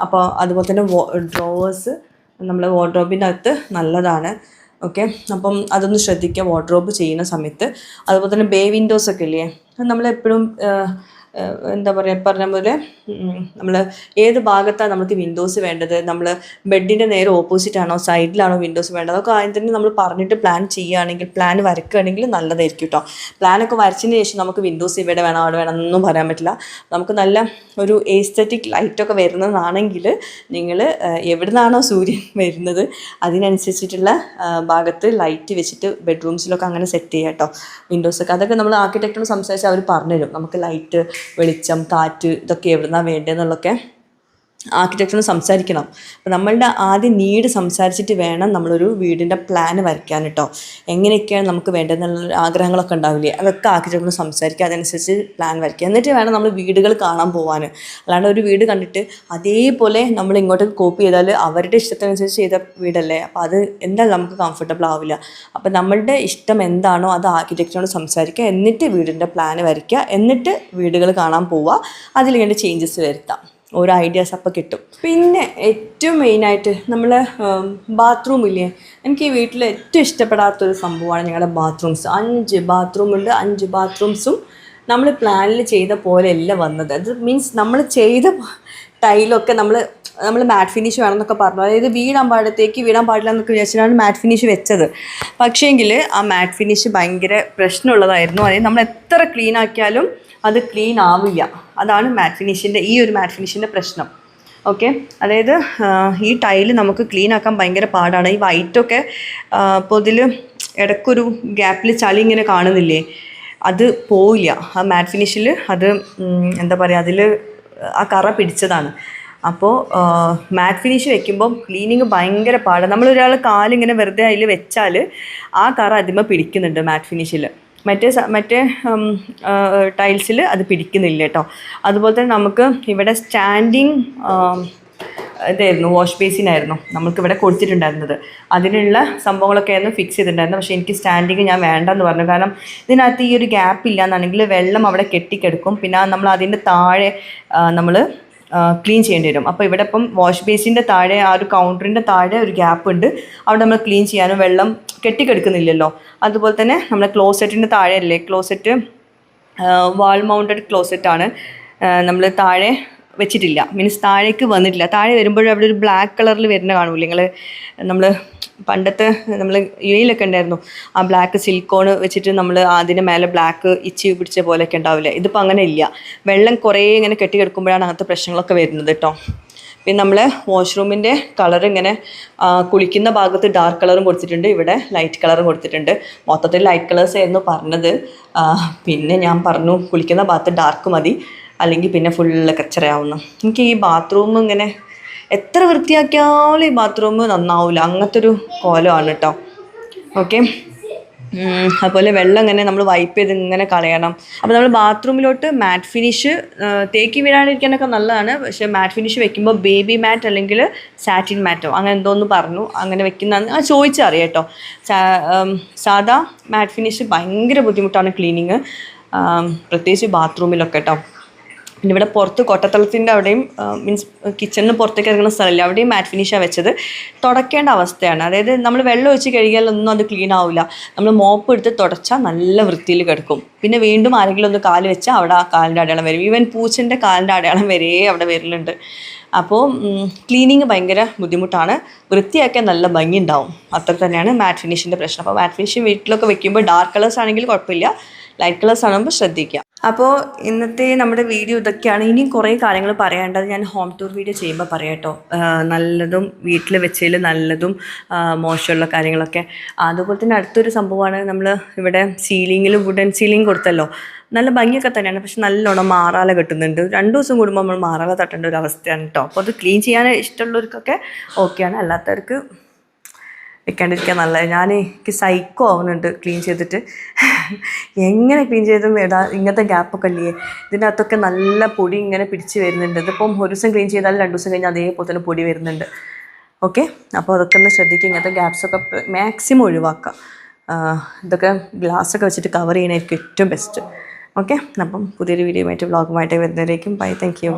അപ്പോൾ അതുപോലെ തന്നെ ഡ്രോവേഴ്സ് നമ്മൾ വാർഡ്രോബിനകത്ത് നല്ലതാണ്. ഓക്കെ, അപ്പം അതൊന്ന് ശ്രദ്ധിക്കുക വാർഡ്രോബ് ചെയ്യുന്ന സമയത്ത്. അതുപോലെ തന്നെ ബേ വിൻഡോസൊക്കെ ഇല്ലേ, നമ്മളെപ്പോഴും എന്താ പറയുക, പറഞ്ഞ പോലെ നമ്മൾ ഏത് ഭാഗത്താണ് നമുക്ക് വിൻഡോസ് വേണ്ടത്, നമ്മൾ ബെഡിൻ്റെ നേരെ ഓപ്പോസിറ്റ് ആണോ സൈഡിലാണോ വിൻഡോസ് വേണ്ടത്, അതൊക്കെ ആദ്യം തന്നെ നമ്മൾ പറഞ്ഞിട്ട് പ്ലാൻ വരയ്ക്കുകയാണെങ്കിൽ നല്ലതായിരിക്കും കേട്ടോ. പ്ലാനൊക്കെ വരച്ചതിന് ശേഷം നമുക്ക് വിൻഡോസ് ഇവിടെ വേണം അവിടെ വേണം എന്നൊന്നും പറയാൻ പറ്റില്ല. നമുക്ക് നല്ല ഒരു എസ്തെറ്റിക് ലൈറ്റൊക്കെ വരുന്നതാണെങ്കിൽ നിങ്ങൾ എവിടെ നിന്നാണോ സൂര്യൻ വരുന്നത് അതിനനുസരിച്ചിട്ടുള്ള ഭാഗത്ത് ലൈറ്റ് വെച്ചിട്ട് ബെഡ്റൂംസിലൊക്കെ അങ്ങനെ സെറ്റ് ചെയ്യുക കേട്ടോ. വിൻഡോസൊക്കെ അതൊക്കെ നമ്മൾ ആർക്കിടെക്ടറോട് സംസാരിച്ച് അവർ പറഞ്ഞുതരും. നമുക്ക് ലൈറ്റ്, വെളിച്ചം, കാറ്റ് ഇതൊക്കെ എവിടുന്നാണ് വേണ്ടതെന്നുള്ളതൊക്കെ ആർക്കിടെക്ടറിന് സംസാരിക്കണം. അപ്പോൾ നമ്മളുടെ ആദ്യം നീഡ് സംസാരിച്ചിട്ട് വേണം നമ്മളൊരു വീടിൻ്റെ പ്ലാൻ വരയ്ക്കാൻ കേട്ടോ. എങ്ങനെയൊക്കെയാണ് നമുക്ക് വേണ്ടതെന്നുള്ള ആഗ്രഹങ്ങളൊക്കെ ഉണ്ടാവില്ലേ, അതൊക്കെ ആർക്കിടെക്ടറിന് സംസാരിക്കുക, അതനുസരിച്ച് പ്ലാൻ വരയ്ക്കുക. എന്നിട്ട് വേണം നമ്മൾ വീടുകൾ കാണാൻ പോകാൻ. അല്ലാണ്ട് ഒരു വീട് കണ്ടിട്ട് അതേപോലെ നമ്മൾ ഇങ്ങോട്ടേക്ക് കോപ്പി ചെയ്താൽ അവരുടെ ഇഷ്ടത്തിനനുസരിച്ച് ചെയ്ത വീടല്ലേ, അപ്പോൾ അത് എന്തായാലും നമുക്ക് കംഫർട്ടബിൾ ആവില്ല. അപ്പോൾ നമ്മളുടെ ഇഷ്ടം എന്താണോ അത് ആർക്കിടെക്ടറിനോട് സംസാരിക്കുക, എന്നിട്ട് വീടിൻ്റെ പ്ലാൻ വരയ്ക്കുക, എന്നിട്ട് വീടുകൾ കാണാൻ പോവുക, അതിലിങ്ങനെ ചേഞ്ചസ് വരുത്താം. ഓരോ ഐഡിയാസ് അപ്പോൾ കിട്ടും. പിന്നെ ഏറ്റവും മെയിനായിട്ട് നമ്മൾ ബാത്റൂമില്ലേ, എനിക്ക് ഈ വീട്ടിൽ ഏറ്റവും ഇഷ്ടപ്പെടാത്തൊരു സംഭവമാണ് ഞങ്ങളുടെ ബാത്റൂംസ്. 5 ബാത്റൂമുണ്ട്. 5 ബാത്റൂംസും നമ്മൾ പ്ലാനിൽ ചെയ്ത പോലെയല്ല വന്നത്. അത് മീൻസ് നമ്മൾ ചെയ്ത ടൈലൊക്കെ നമ്മൾ മാറ്റ് ഫിനിഷ് വേണമെന്നൊക്കെ പറഞ്ഞു. അതായത് വീടാൻ പാടില്ല എന്നൊക്കെ വിചാരിച്ചിട്ടാണ് മാറ്റ് ഫിനിഷ് വെച്ചത്. പക്ഷേങ്കിൽ ആ മാറ്റ് ഫിനിഷ് ഭയങ്കര പ്രശ്നമുള്ളതായിരുന്നു. അതായത് നമ്മൾ എത്ര ക്ലീൻ ആക്കിയാലും അത് ക്ലീൻ ആവില്ല. അതാണ് ഈ ഒരു മാറ്റ് ഫിനിഷിൻ്റെ പ്രശ്നം. ഓക്കെ, അതായത് ഈ ടൈല് നമുക്ക് ക്ലീൻ ആക്കാൻ ഭയങ്കര പാടാണ്. ഈ വൈറ്റൊക്കെ ഇപ്പോൾ ഇതിൽ ഇടയ്ക്കൊരു ഗ്യാപ്പിൽ ചളി ഇങ്ങനെ കാണുന്നില്ലേ, അത് പോവില്ല. ആ മാറ്റ് ഫിനിഷിൽ അത് എന്താ പറയുക, അതിൽ ആ കറ പിടിച്ചതാണ്. അപ്പോൾ മാറ്റ് ഫിനിഷ് വെക്കുമ്പോൾ ക്ലീനിങ് ഭയങ്കര പാടാണ്. നമ്മളൊരാൾ കാലിങ്ങനെ വെറുതെ അതിൽ വെച്ചാൽ ആ കറ അതിന്മേൽ പിടിക്കുന്നുണ്ട് മാറ്റ് ഫിനിഷിൽ. മറ്റേ ടൈൽസിൽ അത് പിടിക്കുന്നില്ല കേട്ടോ. അതുപോലെ തന്നെ നമുക്ക് ഇവിടെ സ്റ്റാൻഡിങ് ഇതായിരുന്നു, വാഷ് ബേസിനായിരുന്നു നമുക്കിവിടെ കൊടുത്തിട്ടുണ്ടായിരുന്നത്. അതിനുള്ള സംഭവങ്ങളൊക്കെ ആയിരുന്നു ഫിക്സ് ചെയ്തിട്ടുണ്ടായിരുന്നു. പക്ഷേ എനിക്ക് സ്റ്റാൻഡിങ് ഞാൻ വേണ്ടെന്ന് പറഞ്ഞു. കാരണം ഇതിനകത്ത് ഈ ഒരു ഗ്യാപ്പ് ഇല്ല എന്നുണ്ടെങ്കിൽ വെള്ളം അവിടെ കെട്ടിക്കിടക്കും. പിന്നെ നമ്മൾ അതിൻ്റെ താഴെ നമ്മൾ ക്ലീൻ ചെയ്യേണ്ടി വരും. അപ്പോൾ ഇവിടെ ഇപ്പം വാഷ് ബേസിൻ്റെ താഴെ ആ ഒരു കൗണ്ടറിൻ്റെ താഴെ ഒരു ഗ്യാപ്പ് ഉണ്ട്. അവിടെ നമ്മൾ ക്ലീൻ ചെയ്യാനും വെള്ളം കെട്ടിക്കെടുക്കുന്നില്ലല്ലോ. അതുപോലെ തന്നെ നമ്മുടെ ക്ലോസറ്റിൻ്റെ താഴെ അല്ലേ, ക്ലോസറ്റ് വാൾ മൗണ്ടഡ് ക്ലോസറ്റാണ്, നമ്മൾ താഴെ വെച്ചിട്ടില്ല, മീൻസ് താഴേക്ക് വന്നിട്ടില്ല. താഴെ വരുമ്പോഴും അവിടെ ഒരു ബ്ലാക്ക് കളറിൽ വരുന്ന കാണൂല്ലേ നിങ്ങൾ, നമ്മൾ പണ്ടത്തെ നമ്മൾ യുഎയിലൊക്കെ ഉണ്ടായിരുന്നു ആ ബ്ലാക്ക് സിലിക്കോൺ വെച്ചിട്ട് നമ്മൾ അതിൻ്റെ മേലെ ബ്ലാക്ക് ഇച്ചി പിടിച്ച പോലെയൊക്കെ ഉണ്ടാവില്ലേ. ഇതിപ്പോൾ അങ്ങനെ ഇല്ല. വെള്ളം കുറേ ഇങ്ങനെ കെട്ടിക്കിടക്കുമ്പോഴാണ് അങ്ങനത്തെ പ്രശ്നങ്ങളൊക്കെ വരുന്നത് കേട്ടോ. പിന്നെ നമ്മൾ വാഷ്റൂമിൻ്റെ കളർ ഇങ്ങനെ കുളിക്കുന്ന ഭാഗത്ത് ഡാർക്ക് കളറും കൊടുത്തിട്ടുണ്ട്, ഇവിടെ ലൈറ്റ് കളറും കൊടുത്തിട്ടുണ്ട്. മൊത്തത്തിൽ ലൈറ്റ് കളേഴ്സ് ആയിരുന്നു പറഞ്ഞത്. പിന്നെ ഞാൻ പറഞ്ഞു കുളിക്കുന്ന ഭാഗത്ത് ഡാർക്ക് മതി, അല്ലെങ്കിൽ പിന്നെ ഫുള്ള് കച്ചറയാവുന്നു. എനിക്ക് ഈ ബാത്റൂം ഇങ്ങനെ എത്ര വൃത്തിയാക്കിയാലും ഈ ബാത്റൂം നന്നാവില്ല, അങ്ങനത്തെ ഒരു കോലമാണ് കേട്ടോ. ഓക്കെ, അതുപോലെ വെള്ളം ഇങ്ങനെ നമ്മൾ വൈപ്പ് ചെയ്ത് ഇങ്ങനെ കളയണം. അപ്പോൾ നമ്മൾ ബാത്റൂമിലോട്ട് മാറ്റ് ഫിനിഷ് തേക്കി വീഴാണ്ടിരിക്കാനൊക്കെ നല്ലതാണ്. പക്ഷേ മാറ്റ് ഫിനിഷ് വെക്കുമ്പോൾ ബേബി മാറ്റ് അല്ലെങ്കിൽ സാറ്റിൻ മാറ്റോ അങ്ങനെ എന്തോന്ന് പറഞ്ഞു, അങ്ങനെ വെക്കുന്നതാണ് ചോദിച്ചറിയാം കേട്ടോ. സാധാ മാറ്റ് ഫിനിഷ് ഭയങ്കര ബുദ്ധിമുട്ടാണ് ക്ലീനിങ്, പ്രത്യേകിച്ച് ബാത്റൂമിലൊക്കെ കേട്ടോ. പിന്നെ ഇവിടെ പുറത്ത് കൊട്ടത്തളത്തിൻ്റെ അവിടെയും മീൻസ് കിച്ചണിന് പുറത്തേക്ക് ഇറങ്ങുന്ന സ്ഥലമില്ല, അവിടെയും മാറ്റ് ഫിനിഷാണ് വെച്ചത്. തുടയ്ക്കേണ്ട അവസ്ഥയാണ്. അതായത് നമ്മൾ വെള്ളം ഒഴിച്ച് കഴുകിയാലൊന്നും അത് ക്ലീൻ ആവില്ല. നമ്മൾ മോപ്പ് എടുത്ത് തുടച്ചാൽ നല്ല വൃത്തിയിൽ കിടക്കും. പിന്നെ വീണ്ടും ആരെങ്കിലും ഒന്ന് കാല് വെച്ചാൽ അവിടെ ആ കാലിൻ്റെ അടയാളം വരും. ഈവൻ പൂച്ചൻ്റെ കാലിൻ്റെ അടയാളം വരെ അവിടെ വരലുണ്ട്. അപ്പോൾ ക്ലീനിങ് ഭയങ്കര ബുദ്ധിമുട്ടാണ്. വൃത്തിയാക്കാൻ നല്ല ഭംഗി ഉണ്ടാവും, അത്ര തന്നെയാണ് മാറ്റ് ഫിനിഷിൻ്റെ പ്രശ്നം. അപ്പോൾ മാറ്റ് ഫിനിഷ് വീട്ടിലൊക്കെ വെക്കുമ്പോൾ ഡാർക്ക് കളേഴ്സ് ആണെങ്കിൽ കുഴപ്പമില്ല, ലൈറ്റ് കളേഴ്സ് ആകുമ്പോൾ ശ്രദ്ധിക്കുക. അപ്പോൾ ഇന്നത്തെ നമ്മുടെ വീഡിയോ ഇതൊക്കെയാണ്. ഇനിയും കുറേ കാര്യങ്ങൾ പറയാനുണ്ട്, ഞാൻ ഹോം ടൂർ വീഡിയോ ചെയ്യുമ്പോൾ പറയാം കേട്ടോ. നല്ലതും വീട്ടിൽ വെച്ചതിൽ നല്ലതും മോശമുള്ള കാര്യങ്ങളൊക്കെ. അതുപോലെ തന്നെ അടുത്തൊരു സംഭവമാണ്, നമ്മൾ ഇവിടെ സീലിങ്ങിൽ വുഡൻ സീലിംഗ് കൊടുത്തല്ലോ, നല്ല ഭംഗിയൊക്കെ തന്നെയാണ്. പക്ഷെ നല്ലോണം മാറാല കെട്ടുന്നുണ്ട്. 2 ദിവസം കൂടുമ്പോൾ നമ്മൾ മാറാല തട്ടേണ്ട ഒരു അവസ്ഥയാണ് കേട്ടോ. അപ്പോൾ അത് ക്ലീൻ ചെയ്യാൻ ഇഷ്ടമുള്ളവർക്കൊക്കെ ഓക്കെയാണ്, അല്ലാത്തവർക്ക് വെക്കാണ്ടിരിക്കാൻ നല്ലത്. എനിക്ക് സൈക്കോ ആവുന്നുണ്ട് ക്ലീൻ ചെയ്തിട്ട്. എങ്ങനെ ക്ലീൻ ചെയ്തും ഇങ്ങനത്തെ ഗ്യാപ്പൊക്കെ ഇല്ലേ, ഇതിൻ്റെ അകത്തൊക്കെ നല്ല പൊടി ഇങ്ങനെ പിടിച്ച് വരുന്നുണ്ട്. ഇതിപ്പം ഒരു ദിവസം ക്ലീൻ ചെയ്താലും 2 ദിവസം കഴിഞ്ഞാൽ അതേപോലെ തന്നെ പൊടി വരുന്നുണ്ട്. ഓക്കെ, അപ്പോൾ അതൊക്കെ ഒന്ന് ശ്രദ്ധിക്കുക. ഇങ്ങനത്തെ ഗ്യാപ്സൊക്കെ മാക്സിമം ഒഴിവാക്കുക. ഇതൊക്കെ ഗ്ലാസ്സൊക്കെ വെച്ചിട്ട് കവർ ചെയ്യണമായിരിക്കും ഏറ്റവും ബെസ്റ്റ്. ഓക്കെ, അപ്പം പുതിയൊരു വീഡിയോയുമായിട്ട് വ്ളോഗുമായിട്ട് വരുന്നവരേക്കും ബൈ, താങ്ക് യു.